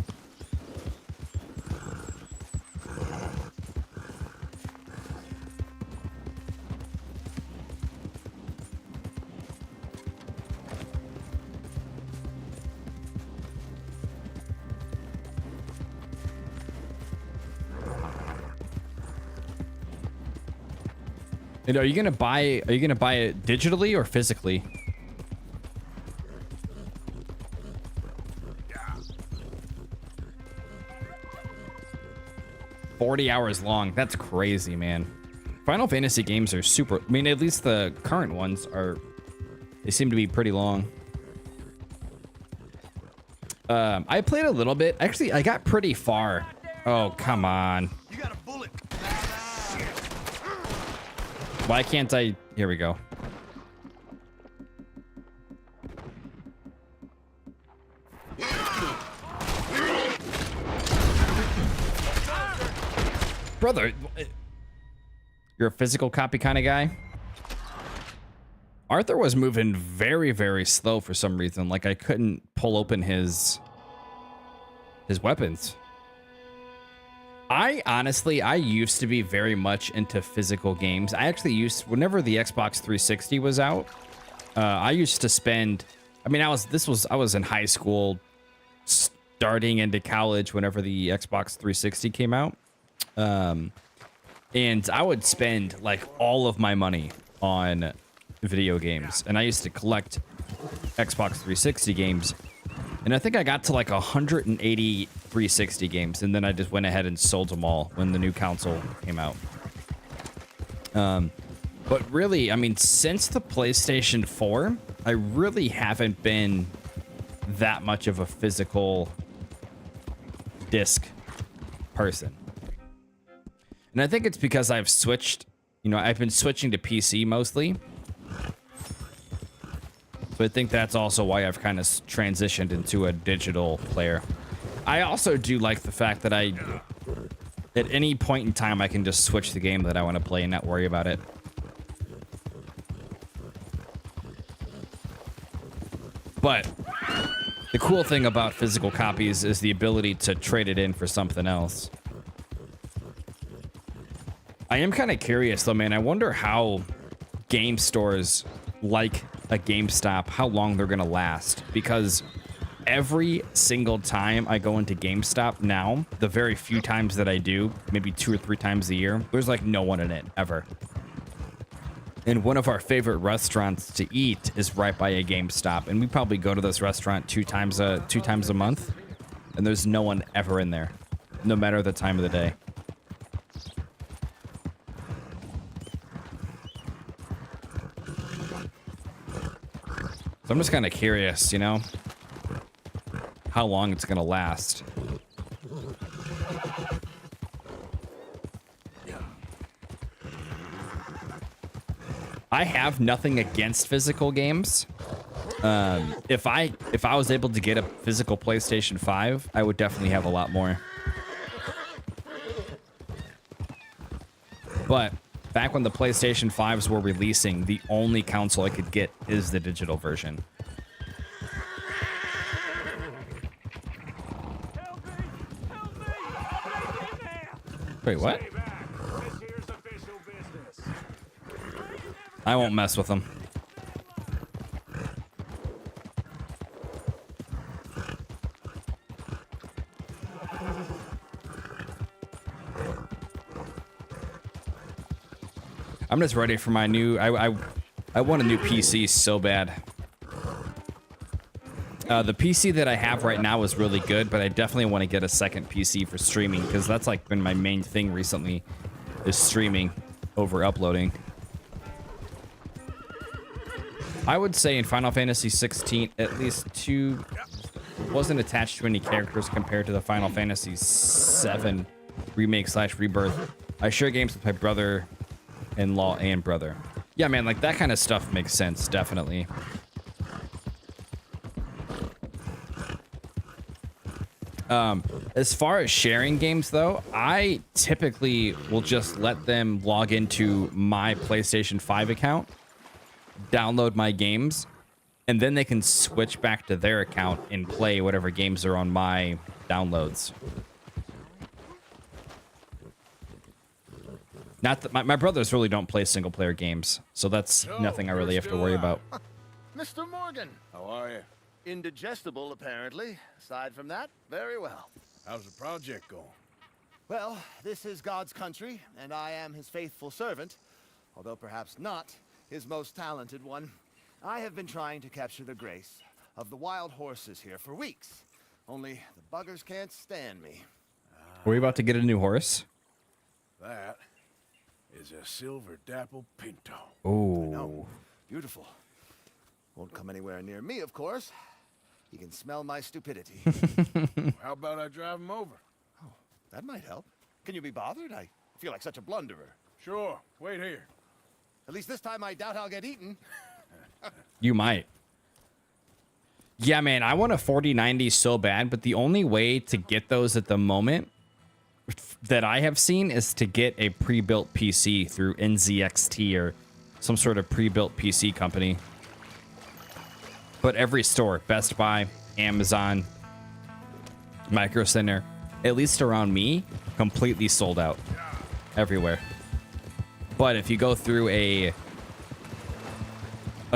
And are you gonna buy it digitally or physically? Yeah. 40 hours long. That's crazy, man. Final Fantasy games are super. I mean, at least the current ones are. They seem to be pretty long. I played a little bit. Actually, I got pretty far. Oh, come on. You got a bullet. Why can't I? Here we go. Brother, you're a physical copy kind of guy? Arthur was moving very, very slow for some reason. Like I couldn't pull open his weapons. I used to be very much into physical games. I actually whenever the Xbox 360 was out, I used to spend, I mean, I was in high school, starting into college whenever the Xbox 360 came out. And I would spend like all of my money on video games, and I used to collect Xbox 360 games, and I think I got to like 180 360 games, and then I just went ahead and sold them all when the new console came out. But really, I mean, since the PlayStation 4, I really haven't been that much of a physical disc person. And I think it's because I've switched, I've been switching to PC mostly. So I think that's also why I've kind of transitioned into a digital player. I also do like the fact that at any point in time, I can just switch the game that I want to play and not worry about it. But the cool thing about physical copies is the ability to trade it in for something else. I am kind of curious though, man. I wonder how game stores like a GameStop, how long they're gonna last, because every single time I go into GameStop now, the very few times that I do, maybe 2 or 3 times a year, there's like no one in it ever. And one of our favorite restaurants to eat is right by a GameStop, and we probably go to this restaurant two times a month, and there's no one ever in there, no matter the time of the day. So I'm just kind of curious, how long it's gonna last. I have nothing against physical games. If I was able to get a physical PlayStation 5, I would definitely have a lot more. But back when the PlayStation 5s were releasing, the only console I could get is the digital version. Wait, what? I won't mess with them. I'm just ready for my new. I want a new PC so bad. The PC that I have right now is really good, but I definitely want to get a second PC for streaming, because that's like been my main thing recently, is streaming over uploading. I would say in Final Fantasy 16, at least 2 wasn't attached to any characters compared to the Final Fantasy 7 remake/rebirth. I share games with my brother-in-law and brother. Yeah, man, like that kind of stuff makes sense, definitely. As far as sharing games, though, I typically will just let them log into my PlayStation 5 account, download my games, and then they can switch back to their account and play whatever games are on my downloads. Not that my brothers really don't play single player games, so that's nothing I really have to worry about. Mr. Morgan. How are you? Indigestible, apparently. Aside from that, very well. How's the project going? Well, this is God's country, and I am his faithful servant. although perhaps not his most talented one. I have been trying to capture the grace of the wild horses here for weeks. Only the buggers can't stand me. Are we about to get a new horse? That is a silver dapple pinto. Oh. Beautiful. Won't come anywhere near me, of course. He can smell my stupidity. How about I drive him over? Oh, that might help. Can you be bothered? I feel like such a blunderer. Sure. Wait here. At least this time I doubt I'll get eaten. You might. Yeah, man, I want a 4090 so bad, but the only way to get those at the moment that I have seen is to get a pre-built PC through NZXT or some sort of pre-built PC company. But every store, Best Buy, Amazon, Micro Center, at least around me, completely sold out everywhere. But if you go through a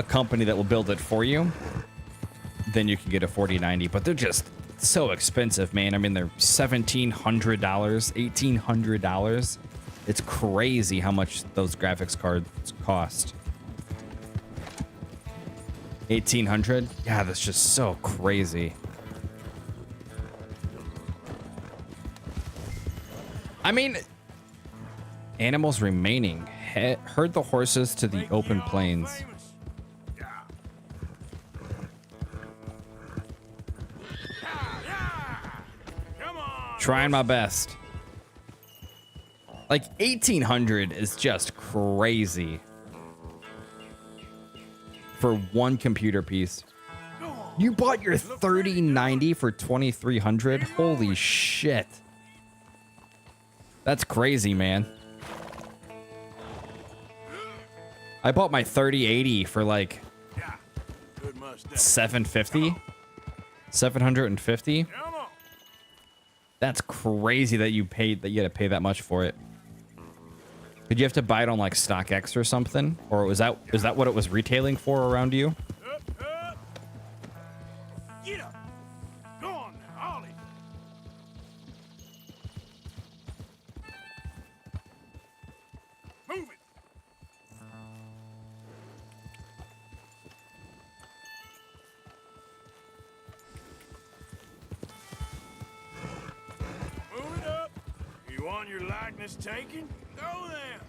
company that will build it for you, then you can get a 4090. But they're just so expensive, man. I mean, they're $1,700, $1,800. It's crazy how much those graphics cards cost. 1,800? Yeah, that's just so crazy. I mean, animals remaining. Herd the horses to the open plains. Trying my best. Like 1,800 is just crazy for one computer piece. You bought your 3090 for 2,300? Holy shit. That's crazy, man. I bought my 3080 for like 750. 750. That's crazy that you had to pay that much for it. Did you have to buy it on like StockX or something? Or is that what it was retailing for around you? Get up. Go on now, Ollie. Move it. Move it up. You want your likeness taken? Go then.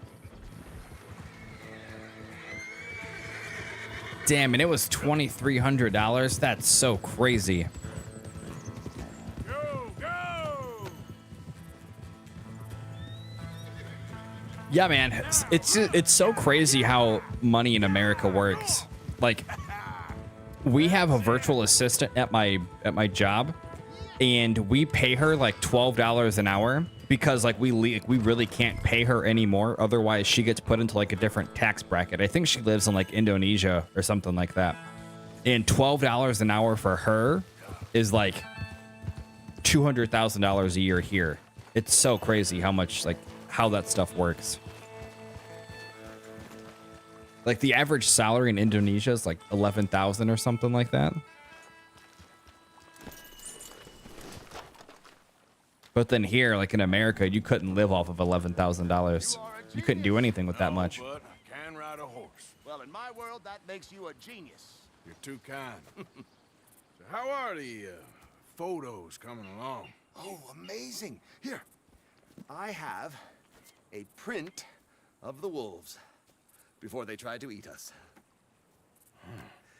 Damn, and it was $2,300. That's so crazy. Go, go. Yeah, man, it's so crazy how money in America works. Like, we have a virtual assistant at my job, and we pay her like $12 an hour because like we really can't pay her anymore. Otherwise, she gets put into like a different tax bracket. I think she lives in like Indonesia or something like that. And $12 an hour for her is like $200,000 a year here. It's so crazy how much like how that stuff works. Like the average salary in Indonesia is like 11,000 or something like that. But then here, like in America, you couldn't live off of $11,000. You couldn't do anything with that much. But I can ride a horse. Well, in my world, that makes you a genius. You're too kind. So how are the photos coming along? Oh, amazing. Here, I have a print of the wolves before they tried to eat us.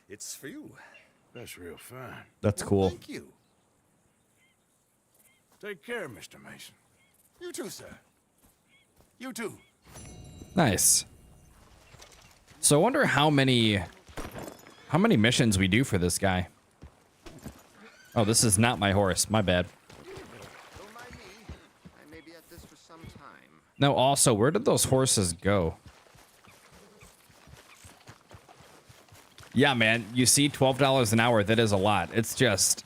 It's for you. That's real fine. That's cool. Thank you. Take care, Mr. Mason. You too, sir. You too. Nice. So I wonder how many missions we do for this guy. Oh, this is not my horse. My bad. Don't mind me. I may be at this for some time. No, also, where did those horses go? Yeah, man, you see $12 an hour, that is a lot. It's just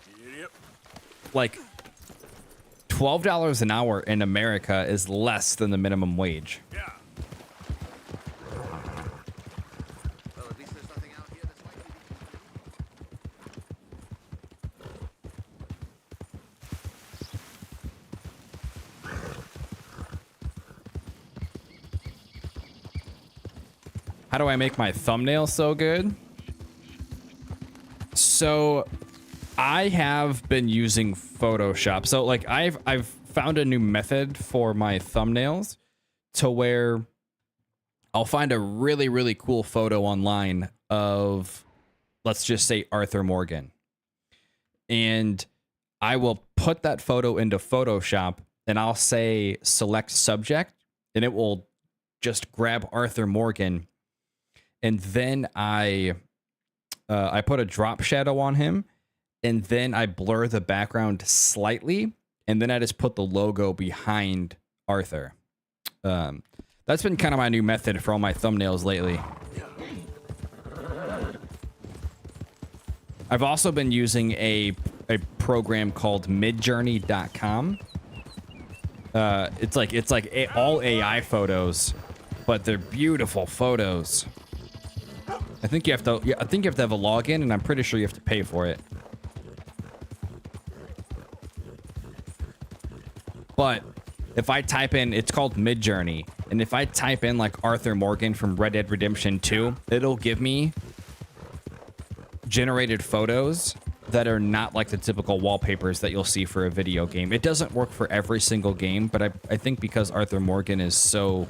like $12 an hour in America is less than the minimum wage. Yeah. Well, at least there's nothing out here that's likely How do I make my thumbnail so good? So I have been using Photoshop. So like I've found a new method for my thumbnails to where I'll find a really, really cool photo online of, let's just say, Arthur Morgan. And I will put that photo into Photoshop and I'll say select subject and it will just grab Arthur Morgan. And then I put a drop shadow on him and then I blur the background slightly. And then I just put the logo behind Arthur. That's been kind of my new method for all my thumbnails lately. I've also been using a program called midjourney.com. It's like all AI photos, but they're beautiful photos. I think you have to have a login, and I'm pretty sure you have to pay for it. But if I type in, it's called Midjourney, and if I type in like Arthur Morgan from Red Dead Redemption 2, it'll give me generated photos that are not like the typical wallpapers that you'll see for a video game. It doesn't work for every single game, but I think because Arthur Morgan is so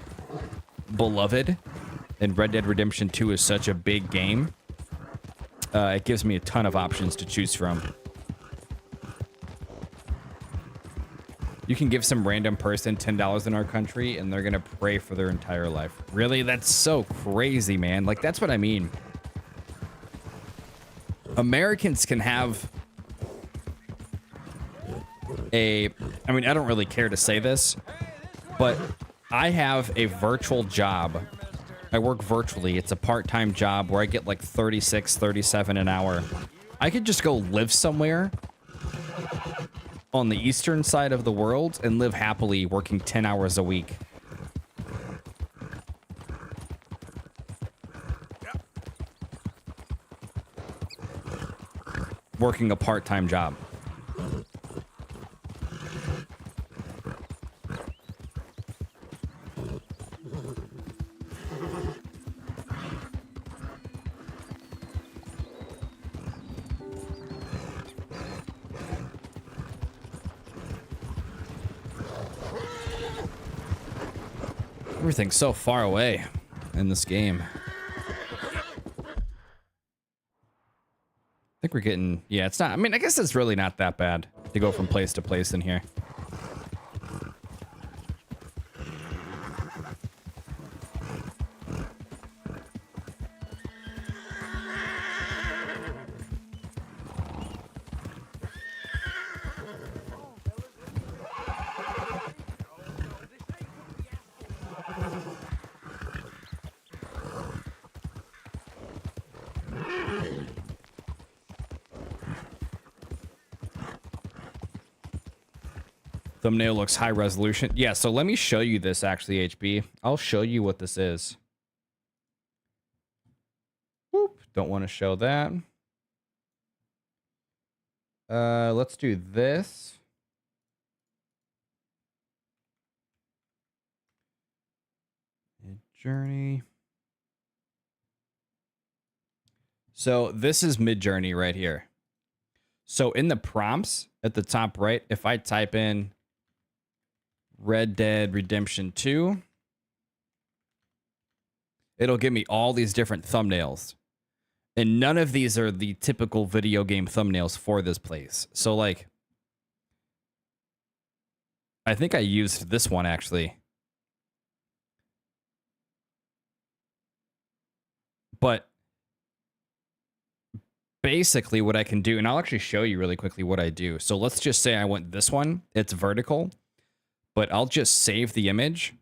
beloved and Red Dead Redemption 2 is such a big game, it gives me a ton of options to choose from. You can give some random person $10 in our country and they're gonna pray for their entire life. Really? That's so crazy, man. Like, that's what I mean. Americans can have I mean, I don't really care to say this, but I have a virtual job. I work virtually. It's a part-time job where I get like 36, 37 an hour. I could just go live somewhere on the eastern side of the world and live happily working 10 hours a week. Working a part-time job. Everything's so far away in this game. I think we're getting, yeah, it's not, I mean, I guess it's really not that bad to go from place to place in here. Thumbnail looks high resolution. Yeah, so let me show you this actually, HB. I'll show you what this is. Whoop, don't want to show that. Let's do this. Midjourney. So this is Midjourney right here. So in the prompts at the top right, if I type in Red Dead Redemption 2, it'll give me all these different thumbnails. And none of these are the typical video game thumbnails for this place. So like, I think I used this one actually. But basically what I can do, and I'll actually show you really quickly what I do. So let's just say I want this one. It's vertical. But I'll just save the image,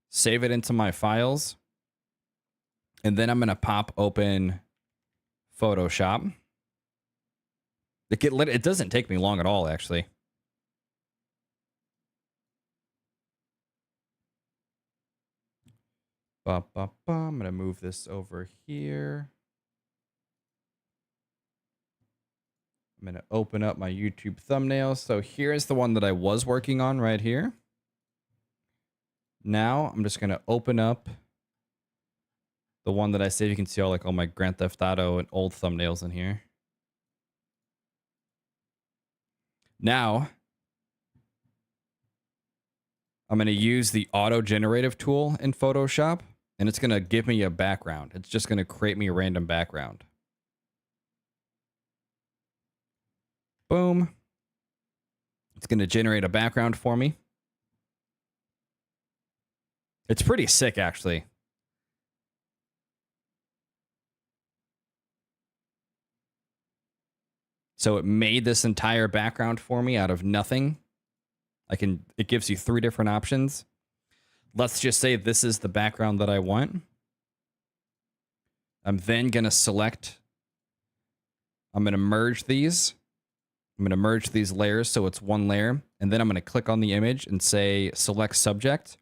save it into my files, and then I'm going to pop open Photoshop. It doesn't take me long at all, actually. I'm going to move this over here. I'm going to open up my YouTube thumbnail. So here's the one that I was working on right here. Now I'm just going to open up The one that I saved, you can see all my Grand Theft Auto and old thumbnails in here. Now, I'm going to use the auto-generative tool in Photoshop, and it's going to give me a background. It's just going to create me a random background. Boom. It's going to generate a background for me. It's pretty sick, actually. So it made this entire background for me out of nothing. It gives you 3 different options. Let's just say this is the background that I want. I'm then going to select, I'm going to merge these. I'm going to merge these layers so it's one layer. And then I'm going to click on the image and say select subject.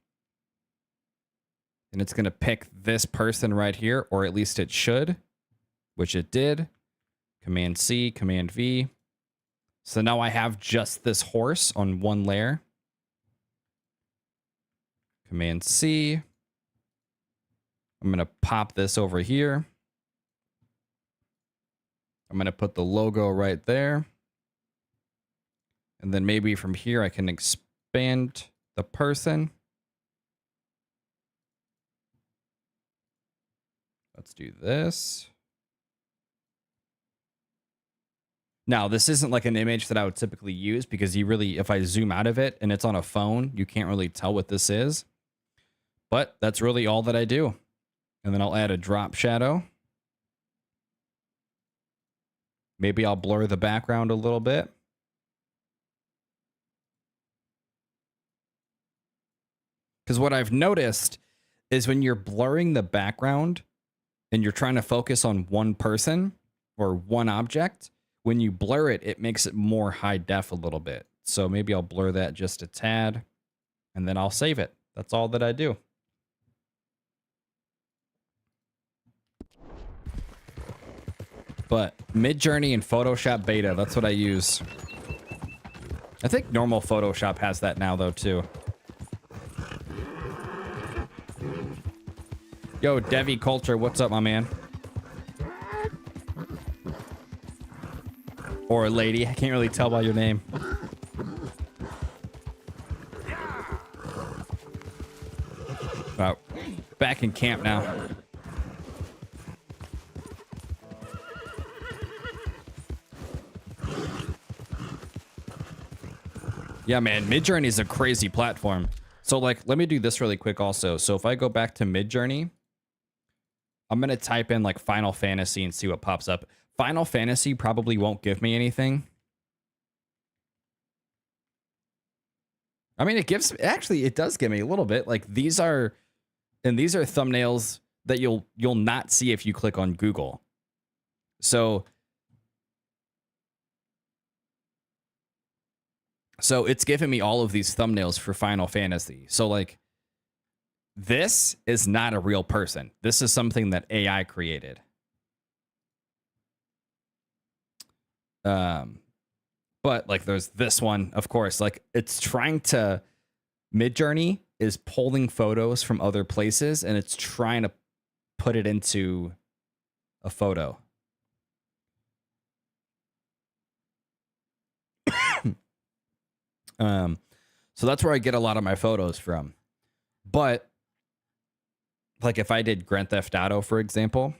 And it's going to pick this person right here, or at least it should, which it did. Command C, Command V. So now I have just this horse on one layer. Command C. I'm going to pop this over here. I'm going to put the logo right there. And then maybe from here I can expand the person. Let's do this. Now, this isn't like an image that I would typically use because if I zoom out of it and it's on a phone, you can't really tell what this is. But that's really all that I do. And then I'll add a drop shadow. Maybe I'll blur the background a little bit. Because what I've noticed is when you're blurring the background and you're trying to focus on one person or one object, when you blur it, it makes it more high def a little bit. So maybe I'll blur that just a tad and then I'll save it. That's all that I do. But Midjourney and Photoshop Beta, that's what I use. I think normal Photoshop has that now though too. Yo, Devi Culture, what's up, my man? Or a lady, I can't really tell by your name. Wow, back in camp now. Yeah, man, Midjourney is a crazy platform. So, let me do this really quick also. So if I go back to Midjourney, I'm going to type in, Final Fantasy and see what pops up. Final Fantasy probably won't give me anything. I mean, it does give me a little bit. These are thumbnails that you'll not see if you click on Google. So it's giving me all of these thumbnails for Final Fantasy. So this is not a real person. This is something that AI created. But there's this one, of course, it's trying to, Midjourney is pulling photos from other places and it's trying to put it into a photo. So that's where I get a lot of my photos from. But if I did Grand Theft Auto, for example,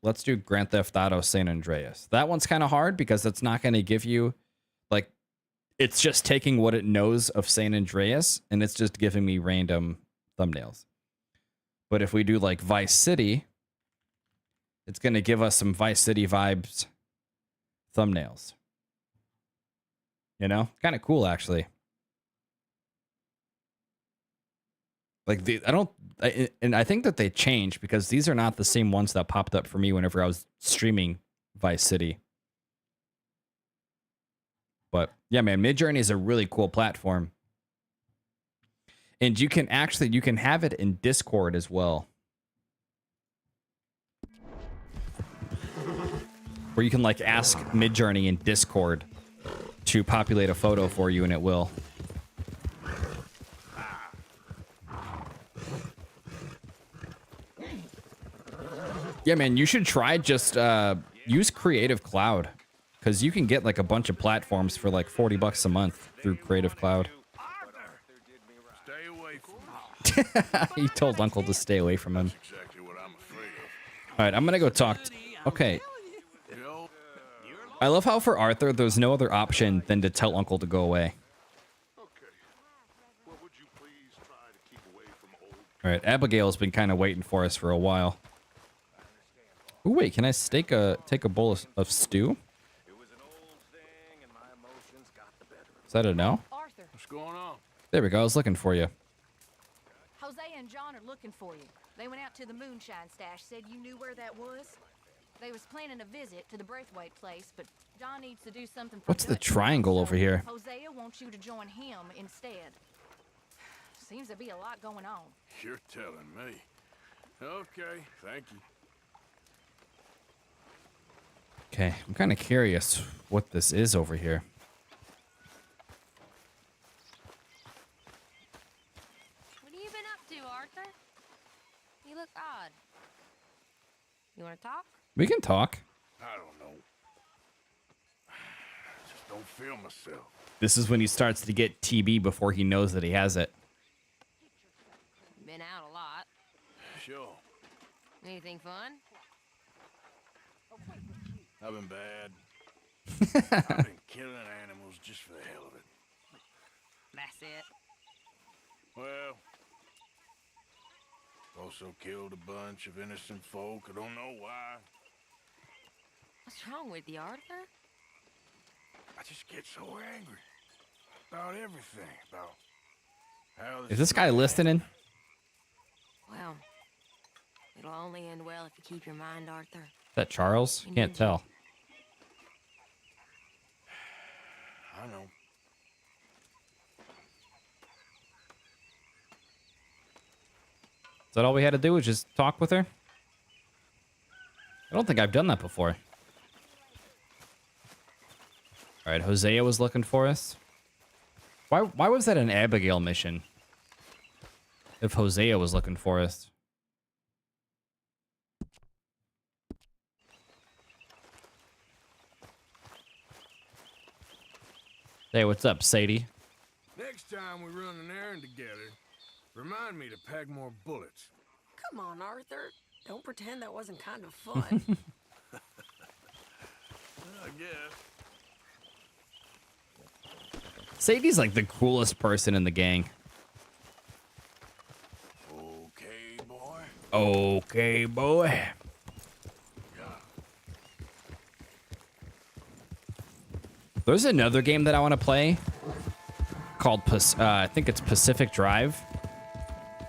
let's do Grand Theft Auto San Andreas. That one's kind of hard because it's not going to give you, it's just taking what it knows of San Andreas and it's just giving me random thumbnails. But if we do Vice City, it's going to give us some Vice City vibes thumbnails. You know, kind of cool, actually. I think that they changed because these are not the same ones that popped up for me whenever I was streaming Vice City. But yeah, man, Midjourney is a really cool platform. And you can have it in Discord as well. Where you can ask Midjourney in Discord to populate a photo for you and it will. Yeah, man, you should try just use Creative Cloud, because you can get like a bunch of platforms for like $40 a month through Creative Cloud. Stay away from me. He told Uncle to stay away from him. Exactly what I'm afraid of. All right, I'm gonna go talk. Okay. I love how for Arthur, there's no other option than to tell Uncle to go away. All right, Abigail's been kind of waiting for us for a while. Ooh, wait, can I take a bowl of stew? Is that a no? Arthur. What's going on? There we go. I was looking for you. Jose and John are looking for you. They went out to the moonshine stash, said you knew where that was. They was planning a visit to the Braithwaite place, but John needs to do something for What's the Dutch, triangle so over here? Hosea wants you to join him instead. Seems to be a lot going on. You're telling me. Okay, thank you. Okay, I'm kind of curious what this is over here. What have you been up to, Arthur? You look odd. You want to talk? We can talk. I don't know. I just don't feel myself. This is when he starts to get TB before he knows that he has it. Been out a lot. Sure. Anything fun? I've been bad. I've been killing animals just for the hell of it. That's it. Well, also killed a bunch of innocent folk. I don't know why. What's wrong with you, Arthur? I just get so angry about everything. About how Is this guy listening? Well, it'll only end well if you keep your mind, Arthur. Is that Charles? Can't tell. I know. Is that all we had to do was just talk with her? I don't think I've done that before. All right, Hosea was looking for us. Why was that an Abigail mission? If Hosea was looking for us. Hey, what's up, Sadie? Next time we run an errand together, remind me to pack more bullets. Come on, Arthur. Don't pretend that wasn't kind of fun. I guess. Sadie's like the coolest person in the gang. Okay, boy. Okay, boy. There's another game that I want to play called, I think it's Pacific Drive.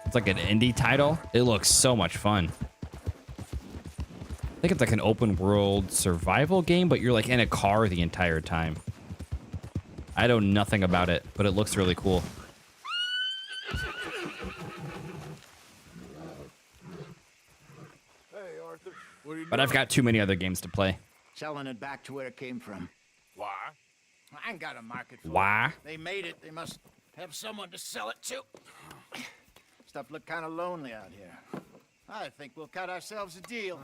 It's like an indie title. It looks so much fun. I think it's like an open world survival game, but you're like in a car the entire time. I know nothing about it, but it looks really cool. Hey, Arthur. What are you doing? But I've got too many other games to play. Selling it back to where it came from. Why? I ain't got a market for Why? it. They made it. They must have someone to sell it to. Stuff look kind of lonely out here. I think we'll cut ourselves a deal.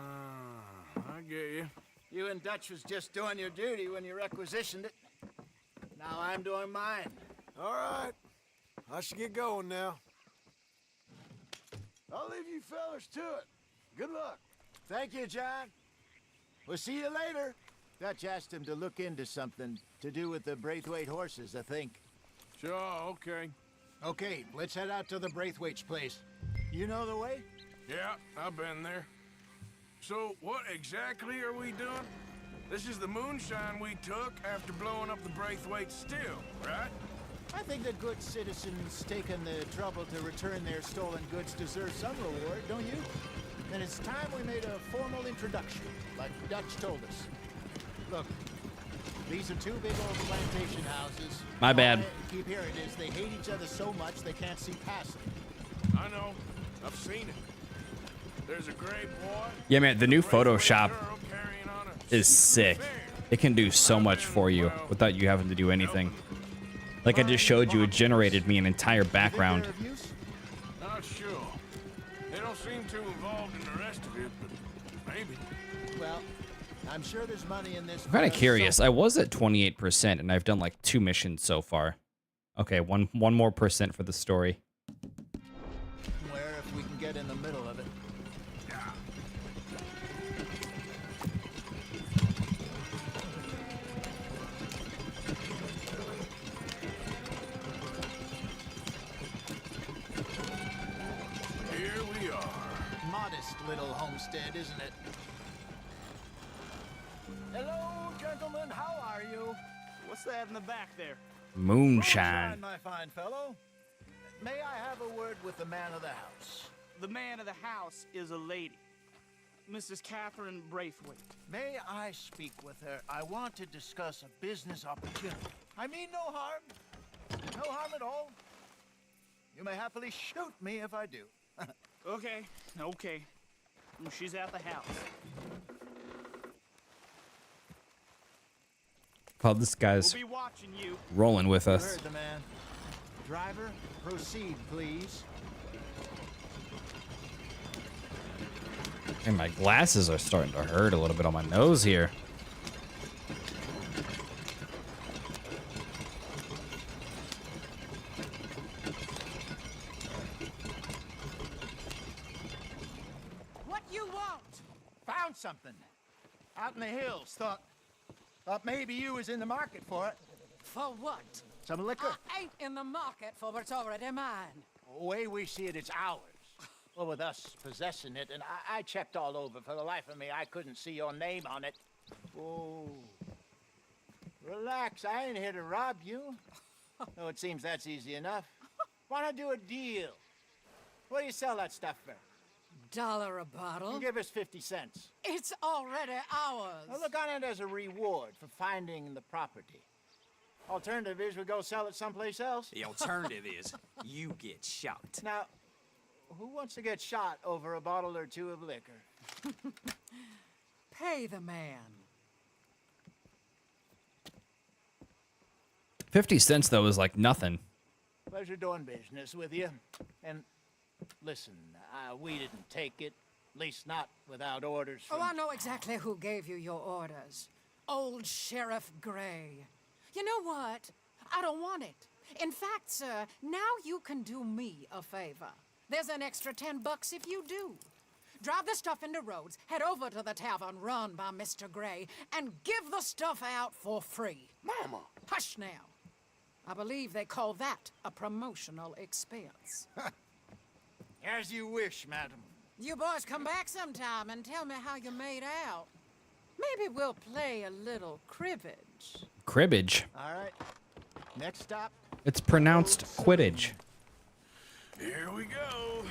I get you. You and Dutch was just doing your duty when you requisitioned it. Now I'm doing mine. All right. I should get going now. I'll leave you fellas to it. Good luck. Thank you, John. We'll see you later. Dutch asked him to look into something to do with the Braithwaite horses, I think. Sure, okay. Okay, let's head out to the Braithwaite's place. You know the way? Yeah, I've been there. So, what exactly are we doing? This is the moonshine we took after blowing up the Braithwaite still, right? I think that good citizens taking the trouble to return their stolen goods deserve some reward, don't you? And it's time we made a formal introduction, like Dutch told us. Look, these are two big old plantation houses. My bad. All I keep hearing is they hate each other so much they can't see past it. I know. I've seen it. There's a gray boy. Yeah, man, the new Photoshop is sick. It can do so much for you without you having to do anything. Like I just showed you, it generated me an entire background. Not sure. They don't seem too involved in the rest of it, but maybe. Well, I'm sure there's money in this. I'm kind of curious. I was at 28%, and I've done like 2 missions so far. Okay, one more percent for the story. Where if we can get in the middle of it. Here we are. Modest little homestead, isn't it? Hello, gentlemen. How are you? What's that in the back there? Moonshine. My fine fellow. May I have a word with the man of the house? The man of the house is a lady, Mrs. Catherine Braithwaite. May I speak with her? I want to discuss a business opportunity. I mean no harm. No harm at all. You may happily shoot me if I do. Okay. She's at the house. Oh, this guy's We'll be watching you. rolling with You us. heard the man. Driver, proceed, please. And my glasses are starting to hurt a little bit on my nose here. What you want? Found something. Out in the hills. Thought maybe you was in the market for it. For what? Some liquor. I ain't in the market for what's already mine. The way we see it, it's ours. Well, with us possessing it, and I checked all over. For the life of me, I couldn't see your name on it. Oh. Relax, I ain't here to rob you. No, it seems that's easy enough. Why not do a deal? What do you sell that stuff for? $1 a bottle. You give us 50 cents. It's already ours. Well, look on it as a reward for finding the property. Alternative is we go sell it someplace else. The alternative is you get shot. Now, who wants to get shot over a bottle or two of liquor? Pay the man. 50 cents, though, is like nothing. Pleasure doing business with you. And listen, we didn't take it. At least not without orders from... Oh, I know exactly who gave you your orders. Old Sheriff Gray. You know what? I don't want it. In fact, sir, now you can do me a favor. There's an extra $10 if you do. Drive the stuff into Rhodes, head over to the tavern run by Mr. Gray, and give the stuff out for free. Mama! Hush now. I believe they call that a promotional expense. As you wish, madam. You boys come back sometime and tell me how you made out. Maybe we'll play a little cribbage. Cribbage. All right. Next stop. It's pronounced Quidditch. Here we go.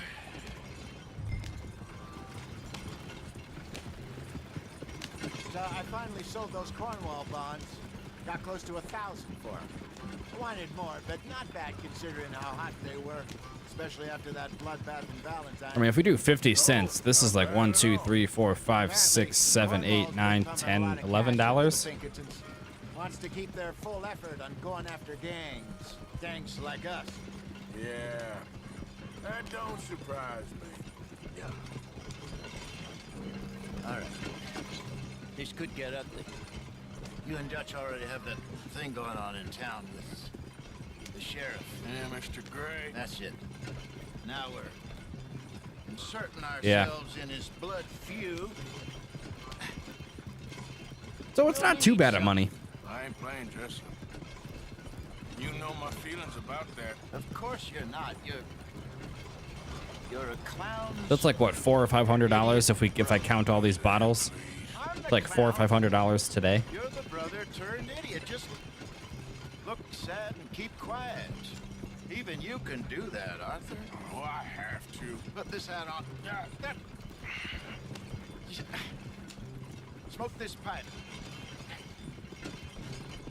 So I finally sold those Cornwall bonds. Got close to 1,000 for them. I wanted more, but not bad considering how hot they were, especially after that bloodbath in Valentine. I mean, if we do 50 cents, this is like $1, 2, 3, 4, 5, 6, 7, 8, 9, 10, $11. Wants to keep their full effort on going after gangs. Gangs like us. Yeah, that don't surprise me. Yeah. All right. This could get ugly. You and Dutch already have that thing going on in town with the sheriff. Yeah, Mr. Gray. That's it. Now we're inserting Yeah. ourselves in his blood feud. So it's not too bad at money. I ain't playing dress up. You know my feelings about that. Of course you're not. You're a clown. That's like what, $400 or $500 if I count all these bottles. It's like $400 or $500 today. You're the brother turned idiot. Just look sad and keep quiet. Even you can do that, Arthur. Oh, I have to. Put this hat on. Smoke this pipe.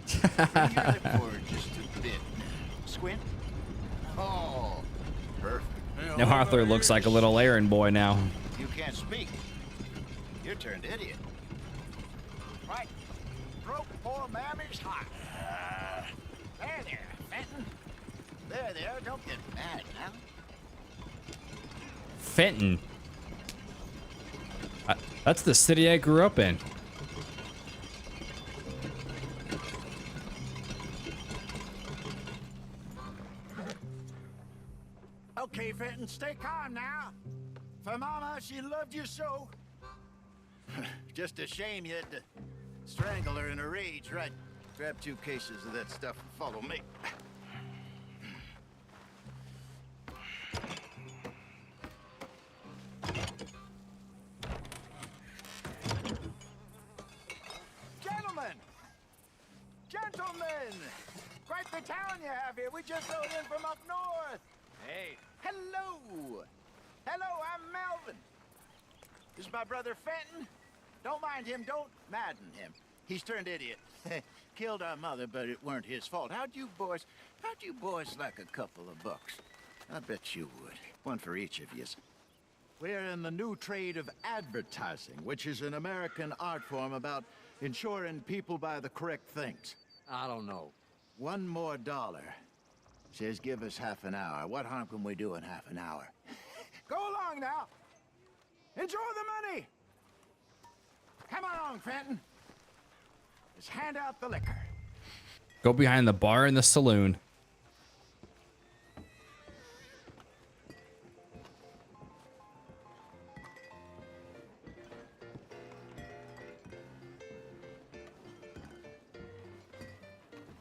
Bring your lip forward just a bit. Squint. Oh, perfect. Now Arthur looks like a little errand boy now. You can't speak. You're turned idiot. Right. Broke poor Mammy's heart. There, Fenton. There, don't get mad now. Fenton. That's the city I grew up in. Okay, Fenton, stay calm now. For Mama, she loved you so. Just a shame you had to strangle her in a rage, right? Grab 2 cases of that stuff and follow me. Gentlemen! Gentlemen! Quite the town you have here. We just rode in from up north. Hey. Hello! Hello, I'm Melvin. This is my brother Fenton. Don't mind him, don't madden him. He's turned idiot. Killed our mother, but it weren't his fault. How'd you boys like a couple of bucks? I bet you would. One for each of yous. We're in the new trade of advertising, which is an American art form about ensuring people buy the correct things. I don't know. $1 more. Says give us half an hour. What harm can we do in half an hour? Go along now. Enjoy the money. Come along, Fenton. Let's hand out the liquor. Go behind the bar in the saloon.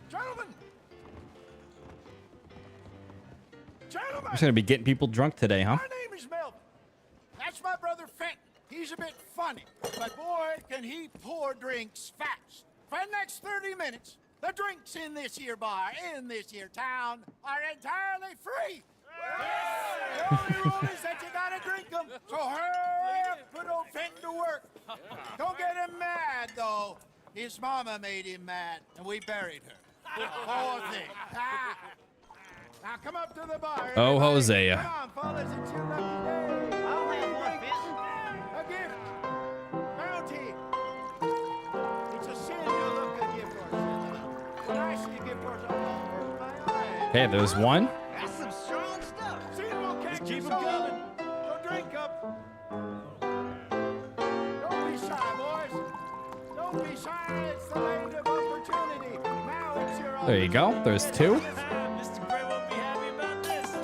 Gentlemen! I'm just gonna be getting people drunk today, huh? My name is Melvin. That's my brother Fenton. He's a bit funny, but boy, can he pour drinks fast. For the next 30 minutes, the drinks in this here bar, in this here town, are entirely free. The only rule is that you gotta drink them. So hurry up, put old Fenton to work. Don't get him mad, though. His mama made him mad, and we buried her. Poor thing. Now come up to the bar. Oh, everybody. Hosea. Come on, fellas, it's your lucky day. I'll have one, Fenton. A gift. Bounty. It's a sin to look a gift horse. When I see a gift horse, I'll over my eyes. Okay, there's one. That's some strong stuff. Sin will catch keep them coming. So drink up. Don't be shy, boys. Don't be shy. It's the land of opportunity. Now it's your There you go. There's 2. Mr. Gray won't be happy about this.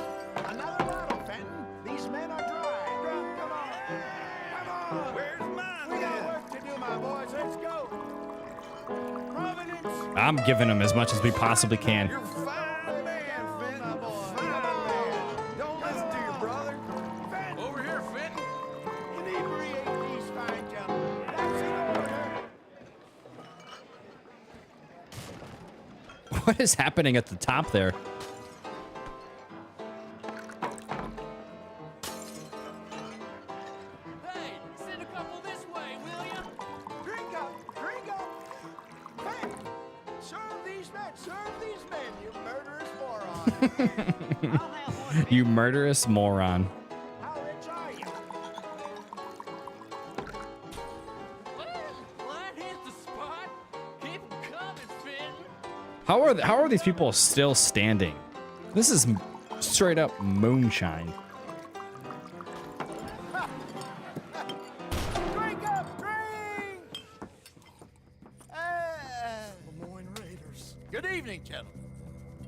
Another bottle, Fenton. These men are dry. Drunk, come on. Come on. Where's mine? We got work to do, my boys. Let's go. Providence. I'm giving them as much as we possibly can. You're fine man, Fenton. Fine man. Don't listen to your brother. Fenton. Over here, Fenton. Inebriate these fine gentlemen. That's an order. What is happening at the top there? Hey, send a couple this way, will ya? Drink up. Drink up. Hey, serve these men, you murderous moron. You murderous moron. How rich are you? Well, that hit the spot. Keep 'em coming, Fenton. How are these people still standing? This is straight up moonshine. Drink up, drink! Lemoyne Raiders. Good evening, gentlemen.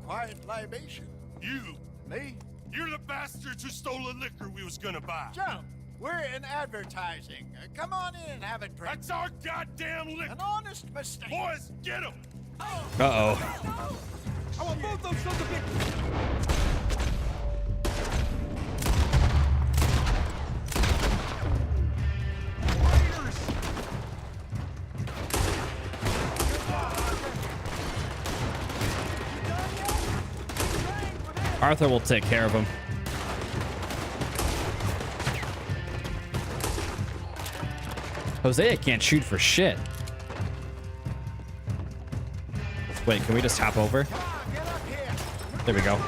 Quiet libation. You. Me? You're the bastards who stole the liquor we was gonna buy. Jump. We're in advertising. Come on in and have a drink. That's our goddamn liquor. An honest mistake. Boys, get him. Uh-oh. I want both those sons of bitches. Arthur will take care of him. Hosea can't shoot for shit. Wait, can we just hop over? There we go.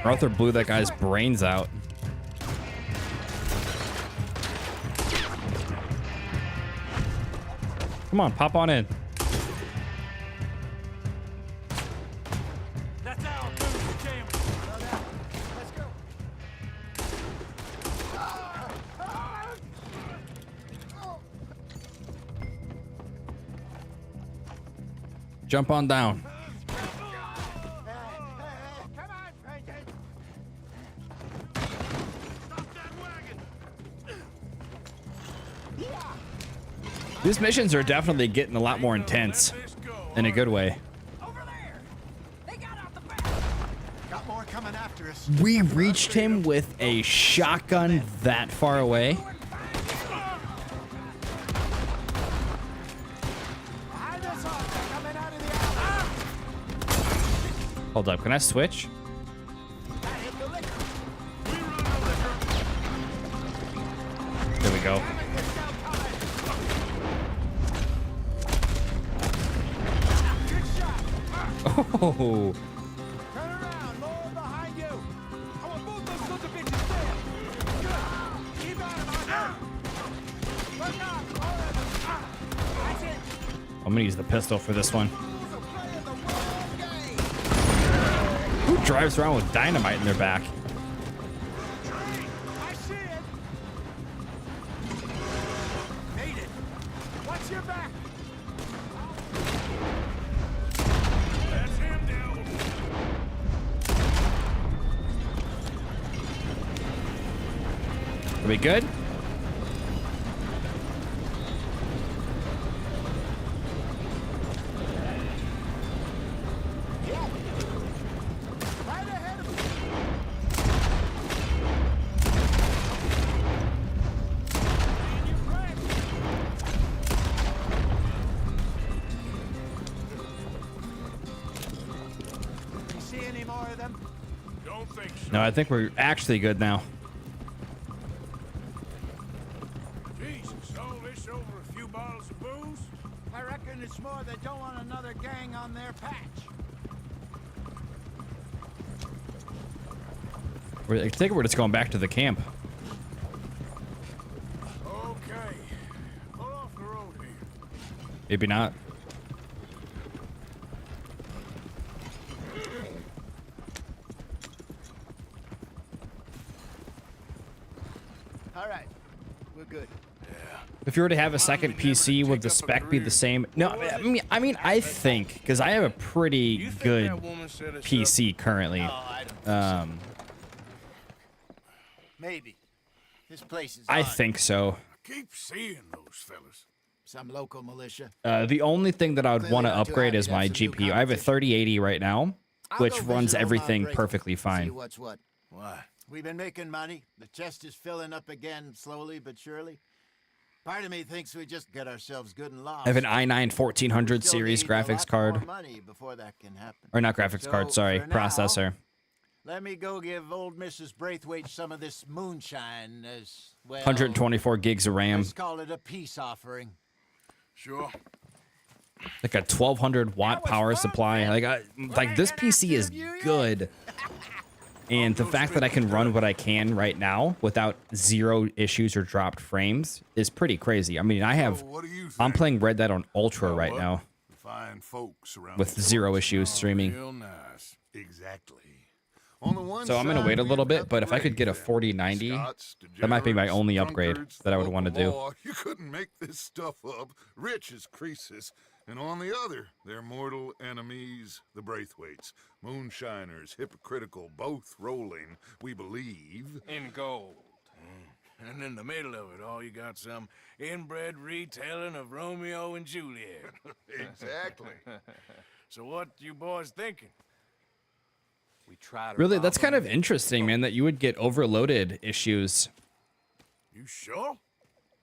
Arthur blew that guy's brains out. Come on, pop on in. That's our food, champ. Let's go. Jump on down. These missions are definitely getting a lot more intense in a good way. Got more coming after us. We reached him with a shotgun that far away. Hold up, can I switch? There we go. Oh. Turn around, more behind you. I want both those sons of bitches dead. Good. Keep on him, Arthur. Look out, all of them. That's it. I'm gonna use the pistol for this one. Who drives around with dynamite in their back? I see it. Made it. Watch your back. That's him down. Are we good? You see any more of them? Don't think so. No, I think we're actually good now. Jesus, all this over a few bottles of booze? I reckon it's more they don't want another gang on their patch. I think we're just going back to the camp. Okay. Pull off the road here. Maybe not. All right, we're good. If you were to have a second PC, would the spec be the same? No, I mean, I think because I have a pretty good PC currently. Maybe. This place is I odd. think so. Keep seeing those fellas. Some local militia. The only thing that I would want to upgrade is my GPU. I have a 3080 right now, which runs everything perfectly See fine. what's what. Why? We've been making money. The chest is filling up again, slowly but surely. Part of me thinks we just get ourselves good and lost. I have an i9 1400 Still series need a lot graphics more card. money before that can happen. Or not graphics card, sorry, for now, processor. Let me go give old Mrs. Braithwaite some of this moonshine as well. 124 gigs of RAM. Let's call it a peace offering. Sure. Like a 1200 watt power supply. Like this PC is good. And the fact that I can run what I can right now without zero issues or dropped frames is pretty crazy. I mean, I'm playing Red Dead on Ultra right now Fine folks around with zero issues streaming. Real nice. Exactly. On the one So I'm gonna side, wait a little we've bit, got but the if I could get a Braves, 4090, Scots, that might be my degenerates, only upgrade drunkards, that I would the want to local do. law. You couldn't make this stuff up. Rich as Croesus. And on the other, their mortal enemies, the Braithwaites. Moonshiners, hypocritical, both rolling, we believe. In gold. And in the middle of it all, you got some inbred retelling of Romeo and Juliet. Exactly. So what you boys thinking? We try to Really, rob that's kind them. of interesting, man, that you would get overloaded issues. You sure?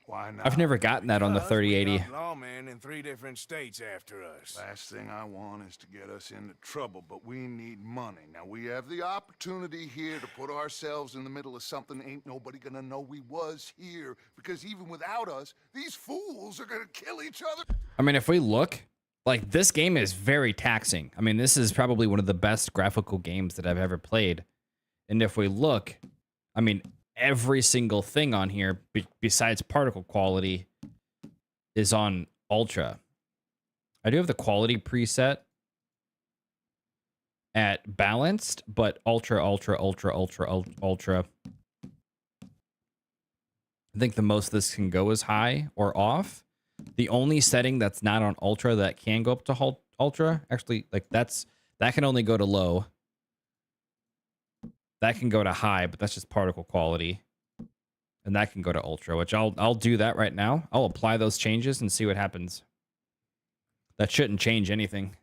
Why not? I've never gotten that on the 3080. Got lawmen in 3 different states after us. Last thing I want is to get us into trouble, but we need money. Now, we have the opportunity here to put ourselves in the middle of something ain't nobody gonna know we was here, because even without us, these fools are gonna kill each other. I mean, if we look, like, this game is very taxing. I mean, this is probably one of the best graphical games that I've ever played. And if we look, I mean, every single thing on here, besides particle quality, is on ultra. I do have the quality preset at balanced, but ultra. I think the most this can go is high or off. The only setting that's not on ultra that can go up to ultra, actually, like that can only go to low. That can go to high, but that's just particle quality. And that can go to ultra, which I'll do that right now. I'll apply those changes and see what happens. That shouldn't change anything.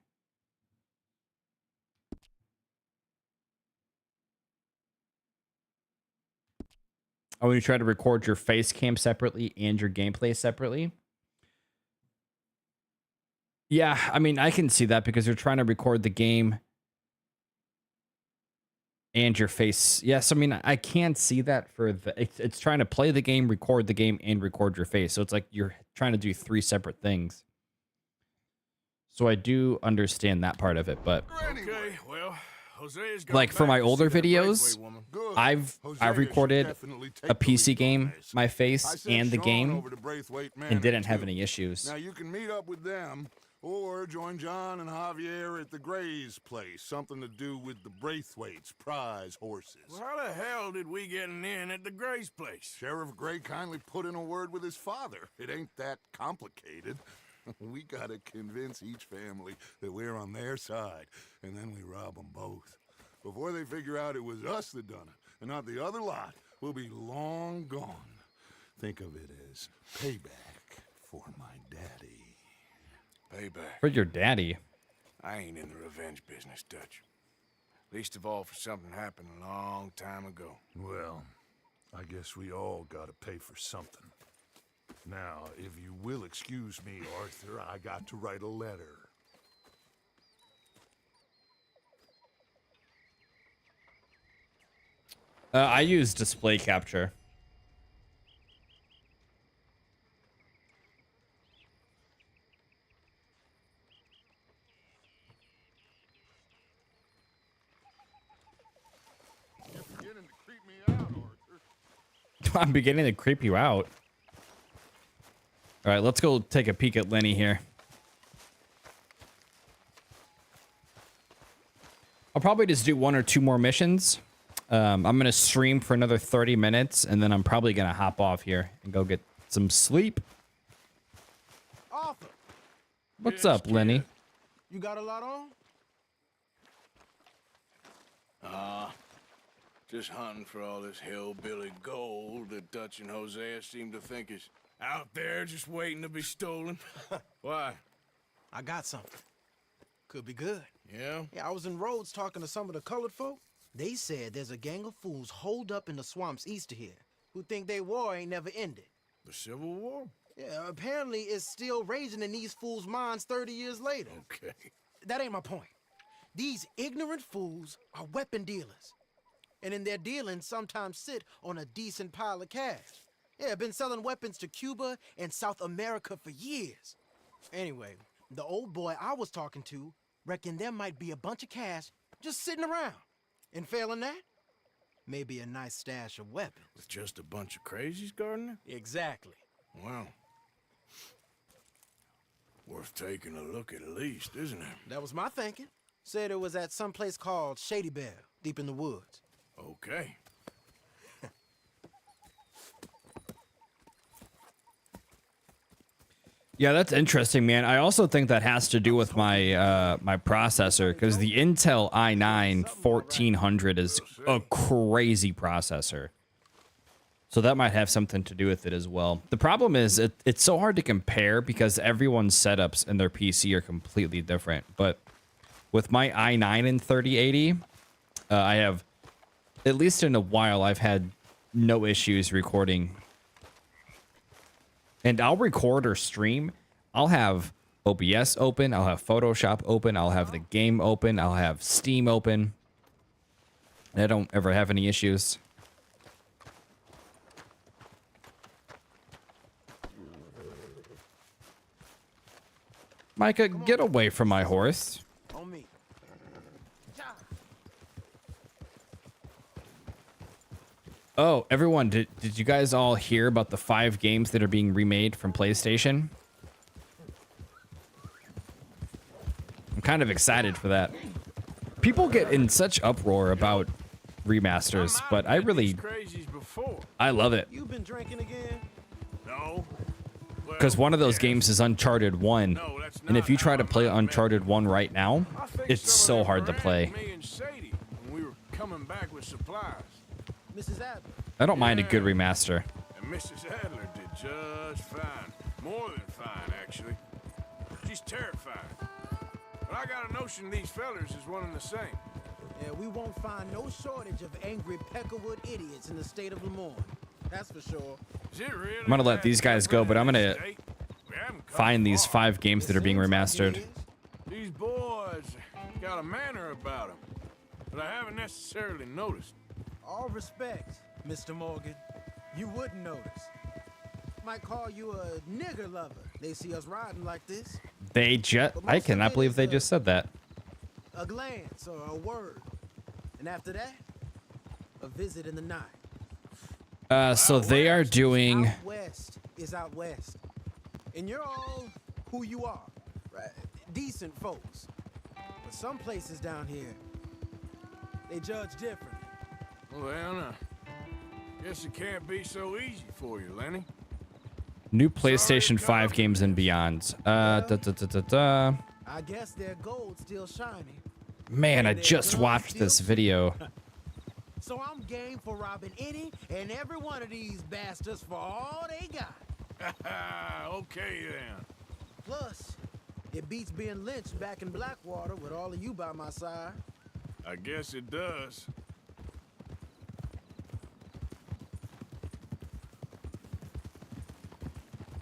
Oh, when you try to record your face cam separately and your gameplay separately. Yeah, I mean, I can see that because you're trying to record the game and your face. Yes, I mean, I can see that for it's trying to play the game, record the game, and record your face. So it's like you're trying to do 3 separate things. So I do understand that part of it, but Okay, well, Jose's got like for my back to older see that videos, Braithwaite woman. Good. I've recorded definitely take a the PC lead on game, this. my I face sent and the Sean game, over to Braithwaite and Manor, didn't have too. any issues. Now you can meet up with them or join John and Javier at the Gray's place. Something to do with the Braithwaite's prize horses. Well, how the hell did we get an in at the Gray's place? Sheriff Gray kindly put in a word with his father. It ain't that complicated. We gotta convince each family that we're on their side, and then we rob them both. Before they figure out it was us that done it, and not the other lot, we'll be long gone. Think of it as payback for my daddy. Payback. For your daddy. I ain't in the revenge business, Dutch. Least of all for something happened a long time ago. Well, I guess we all gotta pay for something. Now, if you will excuse me, Arthur, I got to write a letter. I use display capture. You're beginning to creep me out, Arthur. I'm beginning to creep you out. All right, let's go take a peek at Lenny here. I'll probably just do 1 or 2 more missions. I'm going to stream for another 30 minutes, and then I'm probably going to hop off here and go get some sleep. Arthur, What's up, Lenny? you got a lot on? Just hunting for all this hillbilly gold that Dutch and Hosea seem to think is out there just waiting to be stolen. Why? I got something. Could be good. Yeah? Yeah, I was in Rhodes talking to some of the colored folk. They said there's a gang of fools holed up in the swamps east of here who think their war ain't never ended. The Civil War? Yeah, apparently it's still raging in these fools' minds 30 years later. Okay. That ain't my point. These ignorant fools are weapon dealers. And in their dealings sometimes sit on a decent pile of cash. Yeah, been selling weapons to Cuba and South America for years. Anyway, the old boy I was talking to reckoned there might be a bunch of cash just sitting around. And failing that, maybe a nice stash of weapons. With just a bunch of crazies, Gardner? Exactly. Well, worth taking a look at least, isn't it? That was my thinking. Said it was at some place called Shady Belle, deep in the woods. Okay. Yeah, that's interesting, man. I also think that has to do with my my processor, because the Intel i9 1400 is a crazy processor. So that might have something to do with it as well. The problem is it's so hard to compare because everyone's setups and their PC are completely different. But with my i9 and 3080, I have, at least in a while, I've had no issues recording. And I'll record or stream. I'll have OBS open. I'll have Photoshop open. I'll have the game open. I'll have Steam open. And I don't ever have any issues. Micah, get away from my horse. On me. Oh, everyone, did you guys all hear about the 5 games that are being remade from PlayStation? I'm kind of excited for that. People get in such uproar about remasters, but I love it. You been drinking again? No. Because one of those games is Uncharted 1, and if you try to play Uncharted 1 right now, it's so hard to play. Me and Sadie when we were coming back with supplies. Mrs. Adler. I don't mind a good remaster. And Mrs. Adler did just fine. More than fine, actually. She's terrified. But I got a notion these fellers is one and the same. Yeah, we won't find no shortage of angry Peckerwood idiots in the state of Lemoyne. That's for sure. Is it really I'm gonna let these guys go, but I'm gonna find these 5 games that are being remastered. These boys got a manner about them, but I haven't necessarily noticed. All respect, Mr. Morgan. You wouldn't notice. Might call you a nigger lover. They see us riding like this. I cannot believe they just said that. A glance or a word. And after that, a visit in the night. So they are doing... Out west is out west. And you're all who you are. Right? Decent folks. But some places down here, they judge differently. Well, now, guess it can't be so easy for you, Lenny. New PlayStation 5 games and beyond. I guess their gold's still shiny. Man, I just watched this video. So I'm game for robbing any and every one of these bastards for all they got. Okay, then. Plus, it beats being lynched back in Blackwater with all of you by my side. I guess it does.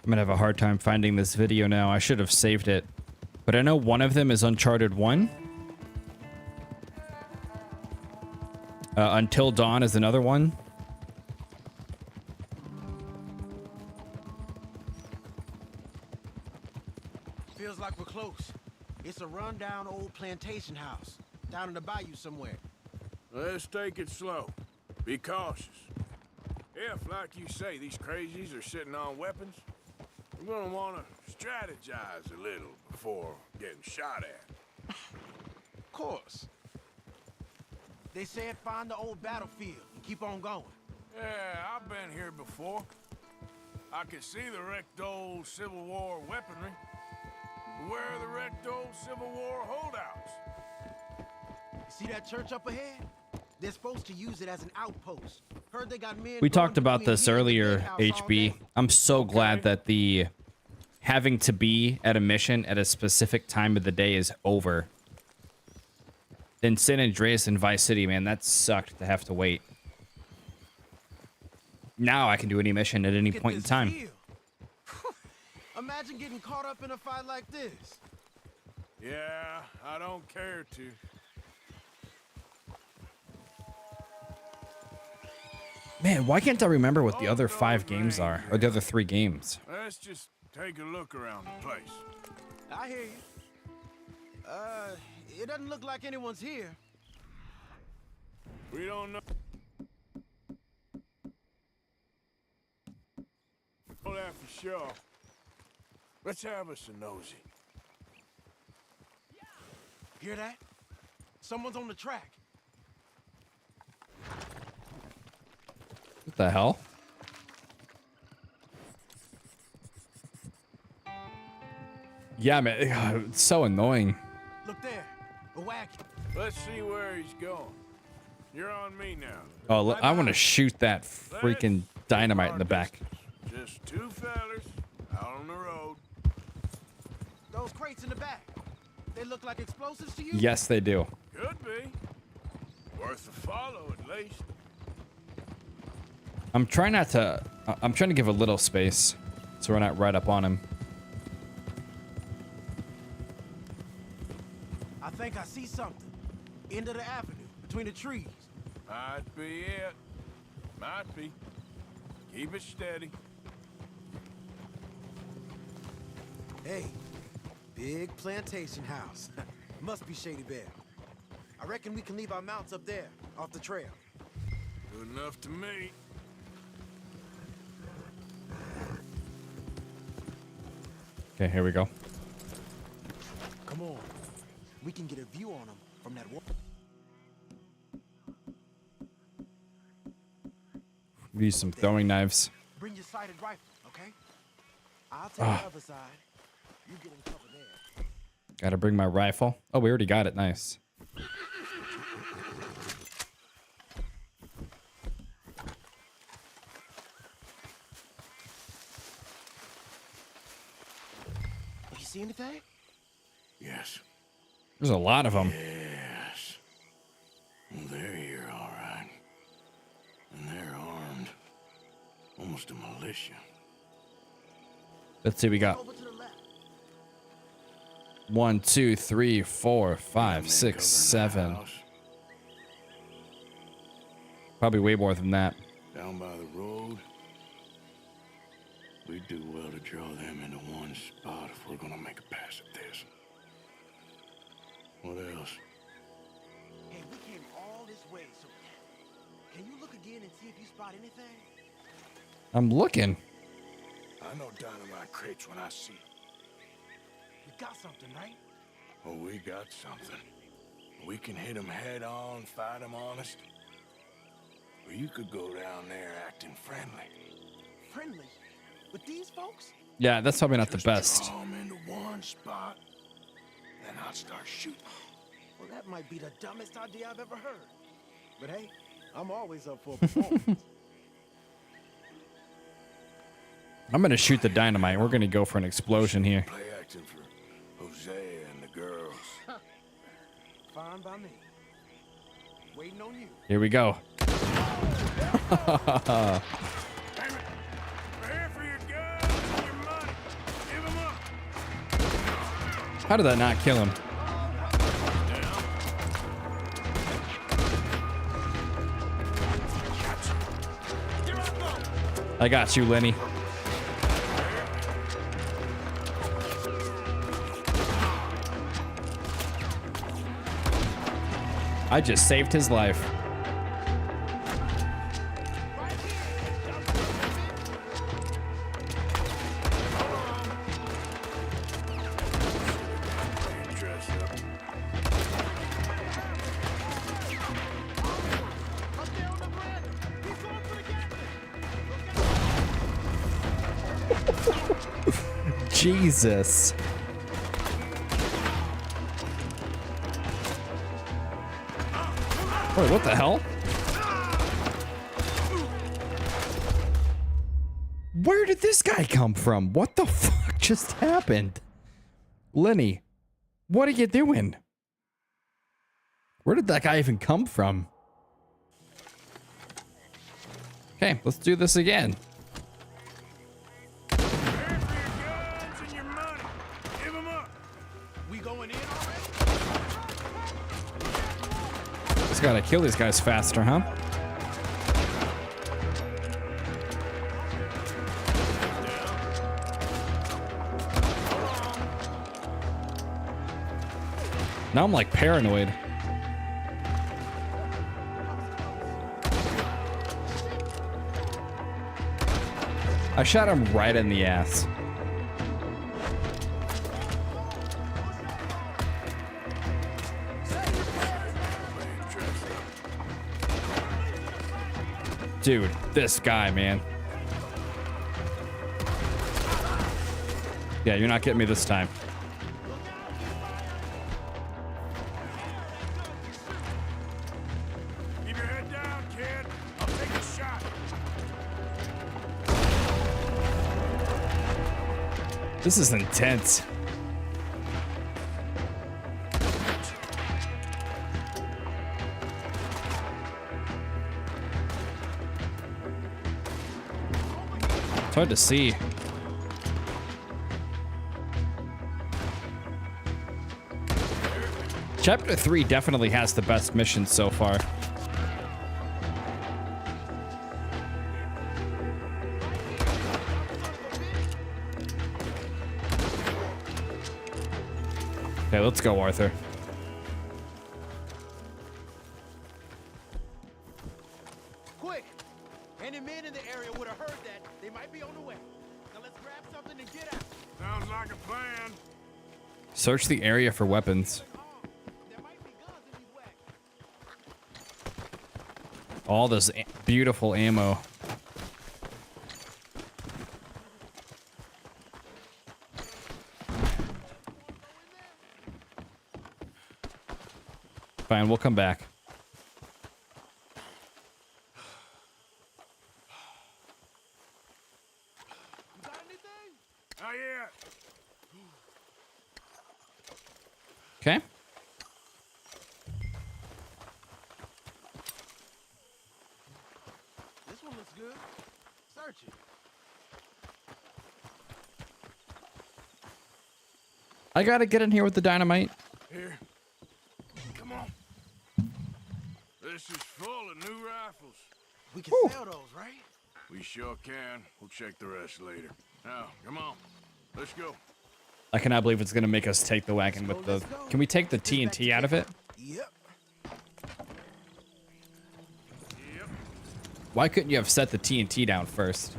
I'm gonna have a hard time finding this video now. I should have saved it. But I know one of them is Uncharted 1. Until Dawn is another one. Feels like we're close. It's a rundown old plantation house down in the bayou somewhere. Let's take it slow. Be cautious. If, like you say, these crazies are sitting on weapons, we're gonna want to strategize a little before getting shot at. Of course. They said find the old battlefield and keep on going. Yeah, I've been here before. I can see the wrecked old Civil War weaponry. Where are the wrecked old Civil War holdouts? See that church up ahead? They're supposed to use it as an outpost. Heard they got men. We talked about this earlier, HB. I'm so glad that the having to be at a mission at a specific time of the day is over. In San Andreas and Vice City, man, that sucked to have to wait. Now I can do any mission at any point in time. Imagine getting caught up in a fight like this. Yeah, I don't care to. Man, why can't I remember what the other 5 games are? Or the other 3 games? Let's just take a look around the place. I hear you. It doesn't look like anyone's here. We don't know. Know that for sure. Let's have us a nosy. Hear that? Someone's on the track. What the hell? Yeah, man, it's so annoying. Look there, a wagon. Let's see where he's going. You're on me now. Oh, I want to shoot that freaking dynamite in the back. Just 2 fellers out on the road. Those crates in the back. They look like explosives to you? Yes, they do. Could be. Worth a follow, at least. I'm trying not to... I'm trying to give a little space so we're not right up on him. I think I see something. End of the avenue, between the trees. Might be it. Might be. Keep it steady. Hey, big plantation house. Must be Shady Bear. I reckon we can leave our mounts up there, off the trail. Good enough to me. Okay, here we go. Come on. We can get a view on them from that wall. We use some throwing knives. Bring your sighted rifle, okay? I'll take Ah. the other side. You get in cover there. Gotta bring my rifle. Oh, we already got it. Nice. You see anything? Yes. There's a lot of them. Yes. They're here, all right. And they're armed. Almost a militia. Let's see, we got 1, 2, 3, 4, 5, 6, 7. Probably way more than that. Down by the road. We do well to draw them into one spot if we're gonna make a pass at this. What else? Hey, we came all this way, so can you look again and see if you spot anything? I'm looking. I know dynamite crates when I see them. We got something, right? Oh, we got something. We can hit them head on, fight them honest. Or you could go down there acting friendly. Friendly? With these folks? Yeah, that's probably not the best. Draw them into one spot, then I'll start shooting. Well, that might be the dumbest idea I've ever heard. But hey, I'm always up for a performance. I'm gonna shoot the dynamite. We're gonna go for an explosion here. Play acting for Hosea and the girls. Fine by me. Waiting on you. Here we go. How did that not kill him? I got you, Lenny. I just saved his life. Jesus. Wait, what the hell? Where did this guy come from? What the fuck just happened? Lenny, what are you doing? Where did that guy even come from? Okay, let's do this again. Just gotta kill these guys faster, huh? Now I'm like paranoid. I shot him right in the ass. Dude, this guy, man. Yeah, you're not getting me this time. Keep your head down, kid. I'll take a shot. This is intense. It's hard to see. Chapter 3 definitely has the best missions so far. Okay, let's go, Arthur. Quick! Any men in the area would have heard that. They might be on the way. Now let's grab something and get out. Sounds like a plan. Search the area for weapons. All this beautiful ammo. Fine, we'll come back. Oh, yeah. Okay. This one looks good. Search it. I gotta get in here with the dynamite. Here. Come on. This is full of new rifles. We can sell those, right? We sure can. We'll check the rest later. Now, come on. Let's go. I cannot believe it's gonna make us take the wagon with the... Can we take the TNT out of it? Yep. Why couldn't you have set the TNT down first?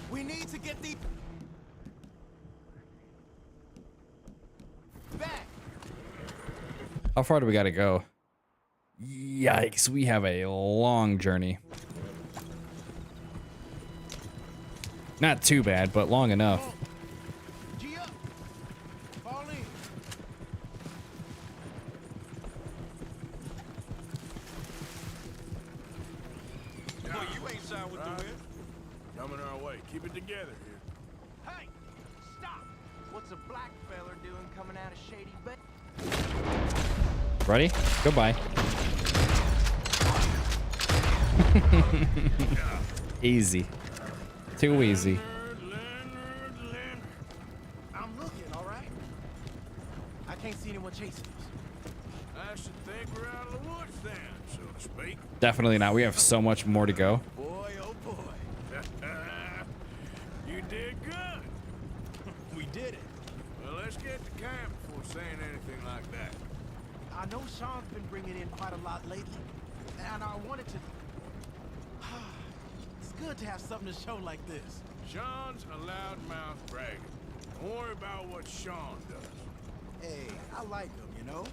We need to get the back. How far do we gotta go? Yikes, we have a long journey. Not too bad, but long enough. G up. Fall in. Boy, you ain't side with the wind. Coming our way. Keep it together here. Hey, stop. What's a black feller doing coming out of Shady Bay? Ready? Goodbye. Easy. Too easy. I'm looking, all right? I can't see anyone chasing us. I should think we're out of the woods then, so to speak. Definitely not. We have so much more to go. Boy, oh boy. You did good. We did it. Well, let's get to camp before saying anything like that. I know Sean's been bringing in quite a lot lately, and I wanted to... It's good to have something to show like this. Sean's a loudmouth bragger. Don't worry about what Sean does. Hey, I like him, you know?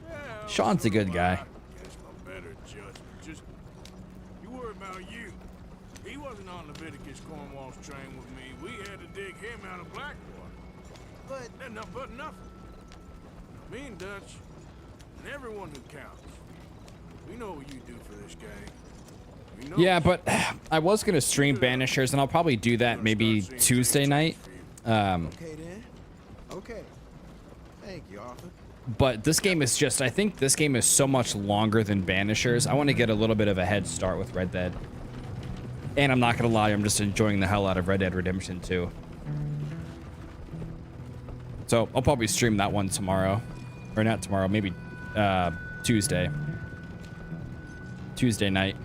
Yeah, Sean's a good guy. Guess my better judgment. Just, you worry about you. He wasn't on Leviticus Cornwall's train with me. We had to dig him out of Blackwater. But nothing. Me and Dutch, and everyone who counts. We know what you do for this gang. We know Yeah, but I was gonna stream Banishers, and I'll probably do that maybe Tuesday night. Okay then. Okay. Thank you, Arthur. But this game is just, I think this game is so much longer than Banishers. I want to get a little bit of a head start with Red Dead. And I'm not gonna lie, I'm just enjoying the hell out of Red Dead Redemption 2. So I'll probably stream that one tomorrow. Or not tomorrow, maybe Tuesday. Tuesday night.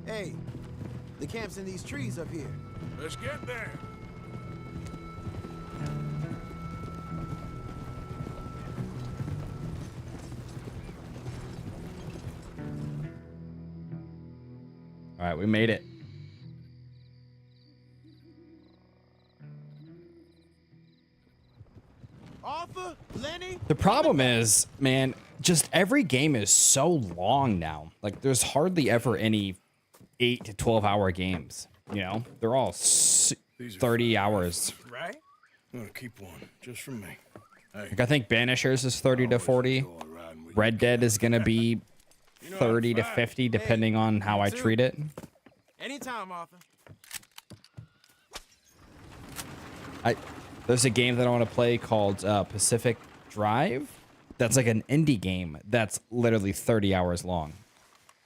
Hey, the camp's in these trees up here. Let's get there. All right, we made it. Arthur, Lenny. The problem is, man, just every game is so long now. Like, there's hardly ever any 8 to 12-hour games. You know, they're all 30 hours. Right? I'm gonna keep one just for me. Hey. Like, I think Banishers is 30 to 40. Red Dead is gonna be 30 to 50, depending on how I treat it. Anytime, Arthur. There's a game that I want to play called Pacific Drive. That's like an indie game that's literally 30 hours long.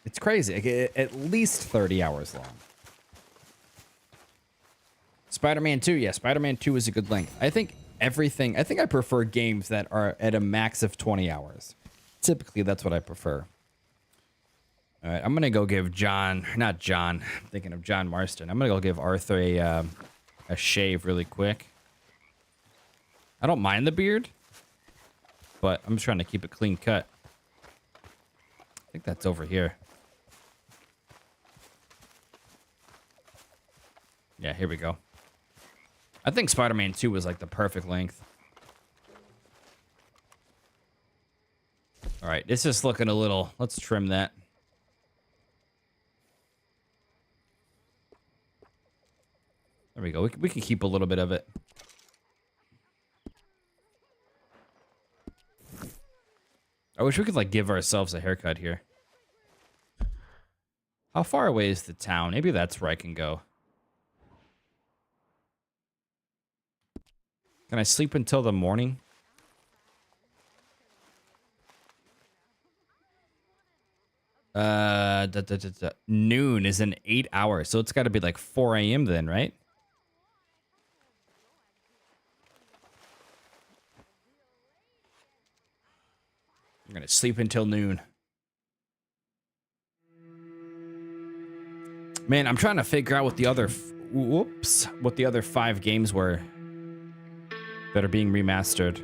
It's crazy. Like, at least 30 hours long. Spider-Man 2, yeah, Spider-Man 2 is a good length. I think I prefer games that are at a max of 20 hours. Typically, that's what I prefer. All right, I'm going to go give I'm thinking of John Marston. I'm going to go give Arthur a shave really quick. I don't mind the beard. but I'm just trying to keep it clean cut. I think that's over here. Yeah, here we go. I think Spider-Man 2 was like the perfect length. All right, it's just looking a little... Let's trim that. There we go. We can keep a little bit of it. I wish we could, like, give ourselves a haircut here. How far away is the town? Maybe that's where I can go. Can I sleep until the morning? Noon is in 8 hours, so it's got to be like 4 a.m. then, right? I'm gonna sleep until noon. Man, I'm trying to figure out what the other what the other 5 games were that are being remastered.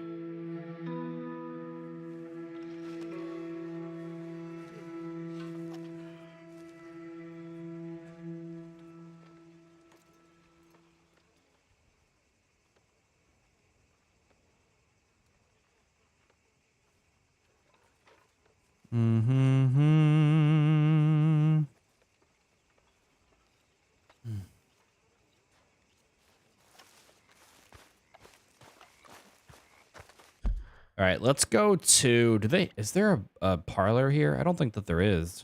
All right, let's go to... Is there a parlor here? I don't think that there is.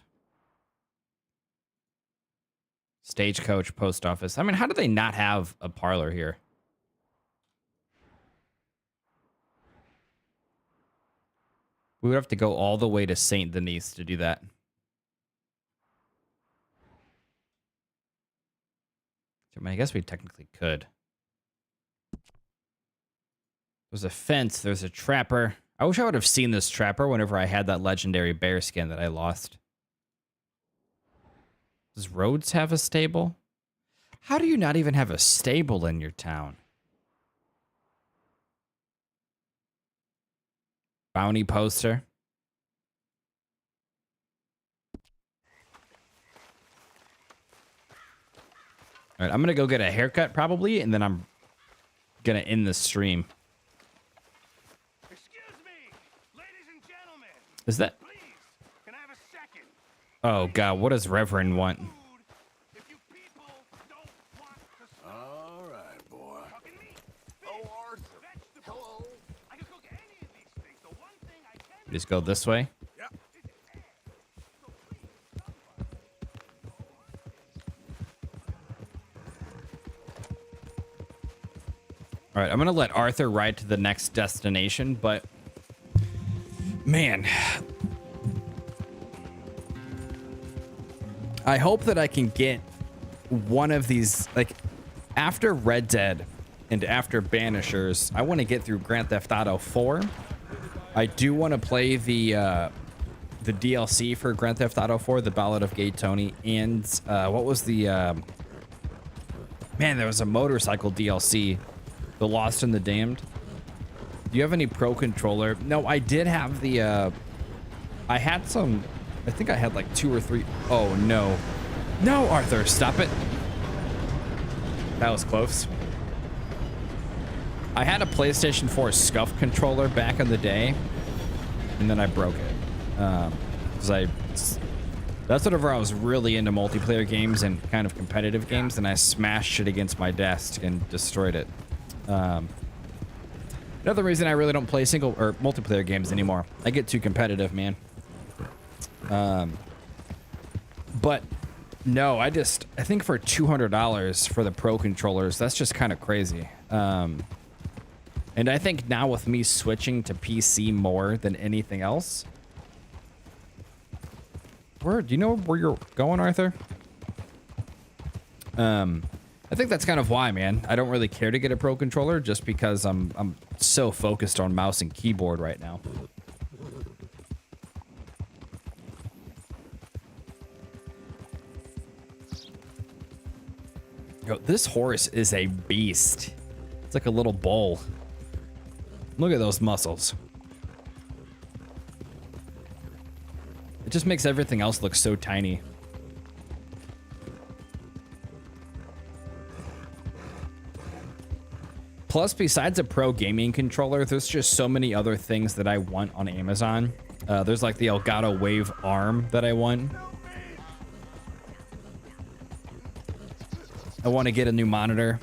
Stagecoach, post office. I mean, how do they not have a parlor here? We would have to go all the way to St. Denis to do that. I mean, I guess we technically could. There's a fence. There's a trapper. I wish I would have seen this trapper whenever I had that legendary bear skin that I lost. Does Rhodes have a stable? How do you not even have a stable in your town? Bounty poster. All right, I'm going to go get a haircut probably, and then I'm going to end the stream. Is that? Oh God, what does Reverend want? All right, boy. Oh, Arthur. Hello. Just go this way. All right, I'm gonna let Arthur ride to the next destination, but man, I hope that I can get one of these, like, after Red Dead and after Banishers, I want to get through Grand Theft Auto 4. I do want to play the DLC for Grand Theft Auto 4, The Ballad of Gay Tony, and what was the man, there was a motorcycle DLC, The Lost and the Damned. Do you have any Pro Controller? No, I did have the I had some, I think I had like 2 or 3. Oh no. No, Arthur, stop it. That was close. I had a PlayStation 4 Scuff controller back in the day, and then I broke it. That's whenever I was really into multiplayer games and kind of competitive games, and I smashed it against my desk and destroyed it. Another reason I really don't play single or multiplayer games anymore. I get too competitive, man. But no, I think for $200 for the Pro controllers, that's just kind of crazy. And I think now with me switching to PC more than anything else. Do you know where you're going, Arthur? I think that's kind of why, man. I don't really care to get a Pro controller just because I'm so focused on mouse and keyboard right now. Yo, this horse is a beast. It's like a little bull. Look at those muscles. It just makes everything else look so tiny. Plus, besides a pro gaming controller, there's just so many other things that I want on Amazon. There's like the Elgato Wave arm that I want. I want to get a new monitor.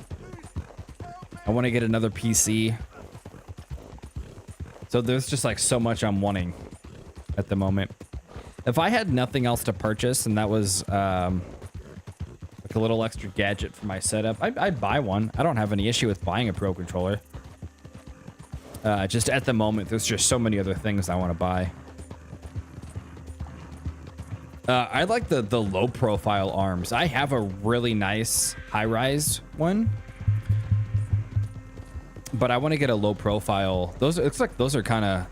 I want to get another PC. So there's just like so much I'm wanting at the moment. If I had nothing else to purchase and that was like a little extra gadget for my setup, I'd buy one. I don't have any issue with buying a Pro controller. Just at the moment, there's just so many other things I want to buy. I like the low profile arms. I have a really nice high-rise one, but I want to get a low profile. Those, it's like those are kind of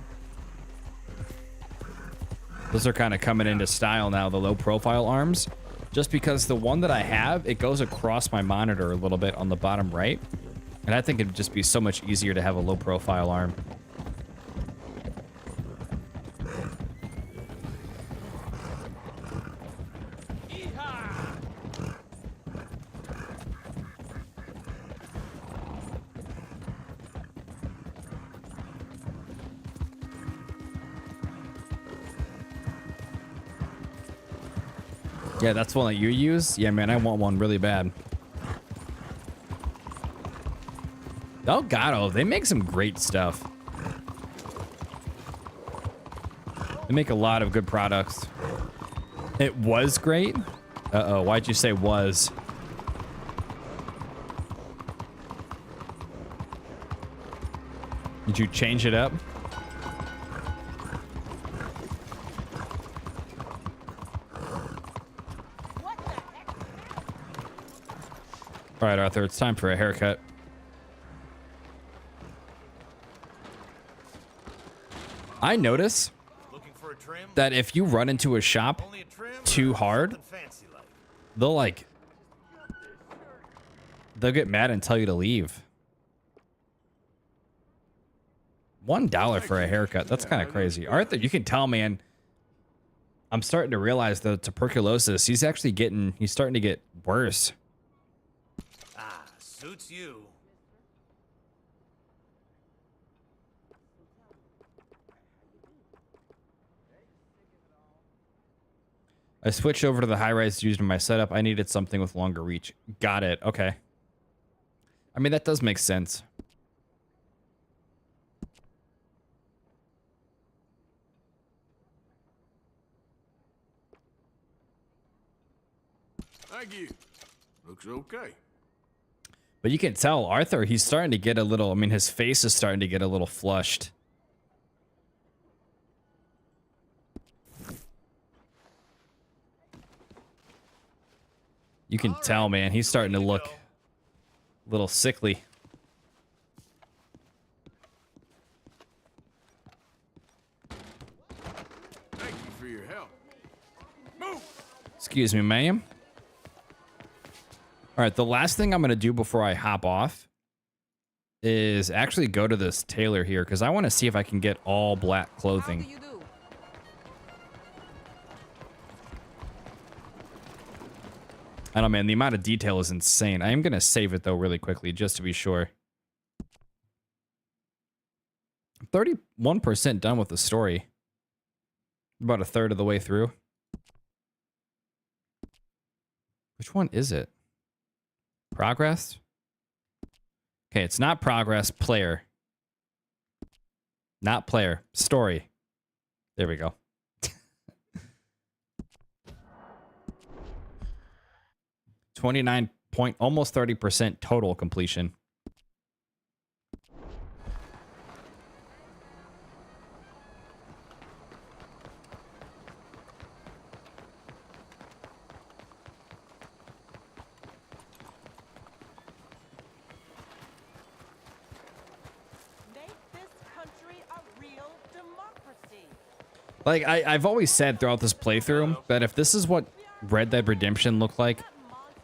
coming into style now, the low profile arms, just because the one that I have, it goes across my monitor a little bit on the bottom right, and I think it'd just be so much easier to have a low profile arm. Yeah, that's one that you use? Yeah, man, I want one really bad. Elgato, they make some great stuff. They make a lot of good products. It was great? Uh-oh, why'd you say was? Did you change it up? All right, Arthur, it's time for a haircut. I notice that if you run into a shop too hard, they'll get mad and tell you to leave. $1 for a haircut. That's kind of crazy. Arthur, you can tell, man. I'm starting to realize the tuberculosis, he's starting to get worse. Suits you. I switched over to the high-rise used in my setup. I needed something with longer reach. Got it. Okay. I mean, that does make sense. Thank you. Looks okay. But you can tell Arthur, he's starting to get a little, I mean, his face is starting to get a little flushed. You can tell, man, he's starting to look a little sickly. Thank you for your help. Move. Excuse me, ma'am. All right, the last thing I'm going to do before I hop off is actually go to this tailor here because I want to see if I can get all black clothing. I don't know, man, the amount of detail is insane. I am going to save it, though, really quickly just to be sure. 31% done with the story. About a third of the way through. Which one is it? Progress? Okay, it's not progress. Player. Not player. Story. There we go. 29 point, almost 30% total completion. Like, I've always said throughout this playthrough that if this is what Red Dead Redemption looked like,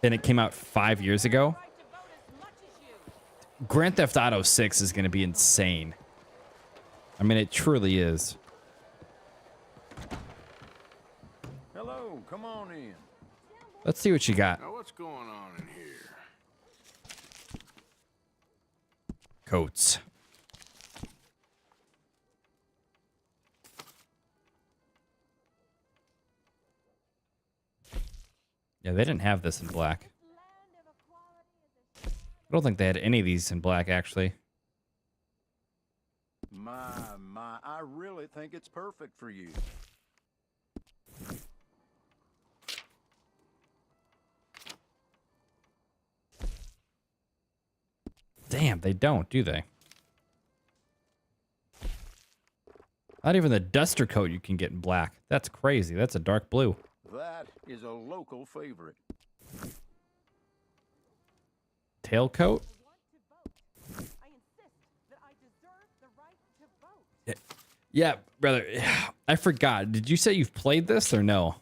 and it came out 5 years ago, Grand Theft Auto 6 is going to be insane. I mean, it truly is. on in. Let's see what you got. Now, what's going on in here? Coats. Yeah, they didn't have this in black. I don't think they had any of these in black, actually. My, I really think it's perfect for you. Damn, they don't, do they? Not even the duster coat you can get in black. That's crazy. That's a dark blue. That is a local favorite. Tailcoat? Yeah, brother. I forgot. Did you say you've played this or no?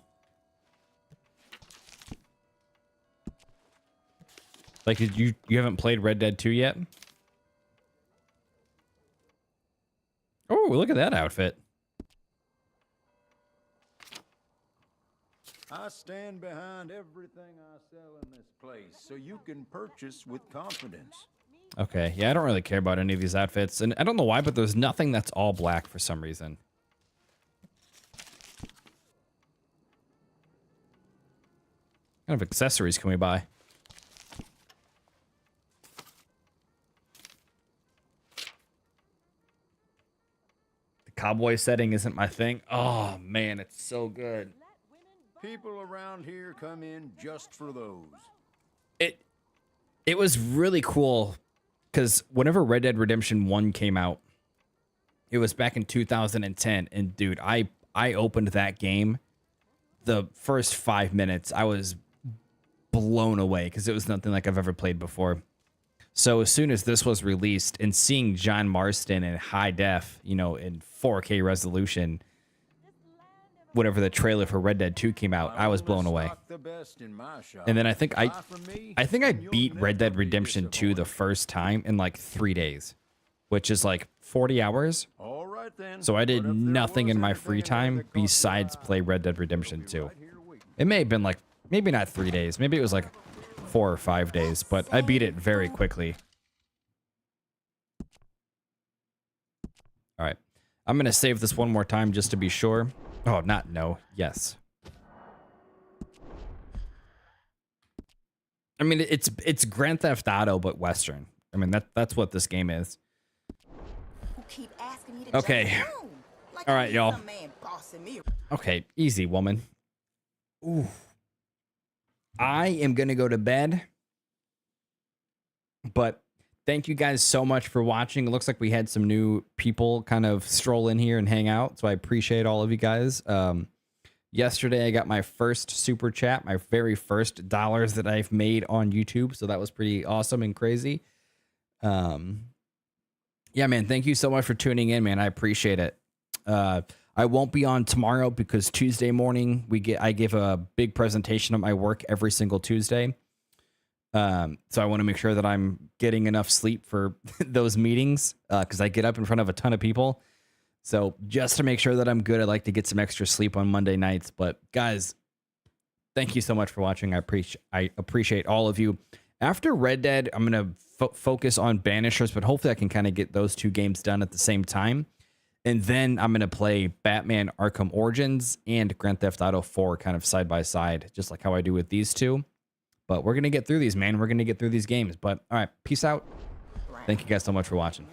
Like, did you haven't played Red Dead 2 yet? Oh, look at that outfit. I stand behind everything I sell in this place, so you can purchase with confidence. Okay, yeah, I don't really care about any of these outfits, and I don't know why, but there's nothing that's all black for some reason. What kind of accessories can we buy? The cowboy setting isn't my thing. Oh, man, it's so good. People around here come in just for those. It was really cool because whenever Red Dead Redemption 1 came out, it was back in 2010, and dude, I opened that game. The first 5 minutes, I was blown away because it was nothing like I've ever played before. So as soon as this was released and seeing John Marston in high def, you know, in 4K resolution, whenever the trailer for Red Dead 2 came out, I was blown away. And then I think I beat Red Dead Redemption 2 the first time in like 3 days, which is like 40 hours. So I did nothing in my free time besides play Red Dead Redemption 2. It may have been like, maybe not 3 days. Maybe it was like 4 or 5 days, but I beat it very quickly. All right. I'm going to save this one more time just to be sure. Oh, not no. Yes. I mean, it's Grand Theft Auto, but Western. I mean, that's what this game is. Okay. All right, y'all. Okay, easy, woman. Ooh. I am going to go to bed. But thank you guys so much for watching. It looks like we had some new people kind of stroll in here and hang out. So I appreciate all of you guys. Yesterday, I got my first super chat, my very first dollars that I've made on YouTube. So that was pretty awesome and crazy. Yeah, man, thank you so much for tuning in, man. I appreciate it. I won't be on tomorrow because Tuesday morning I give a big presentation at my work every single Tuesday. So I want to make sure that I'm getting enough sleep for those meetings because I get up in front of a ton of people. So just to make sure that I'm good, I like to get some extra sleep on Monday nights. But guys, thank you so much for watching. I appreciate all of you. After Red Dead, I'm going to focus on Banishers, but hopefully I can kind of get those two games done at the same time. And then I'm going to play Batman Arkham Origins and Grand Theft Auto 4 kind of side by side, just like how I do with these two. But we're going to get through these, man. We're going to get through these games. But all right, peace out. Thank you guys so much for watching.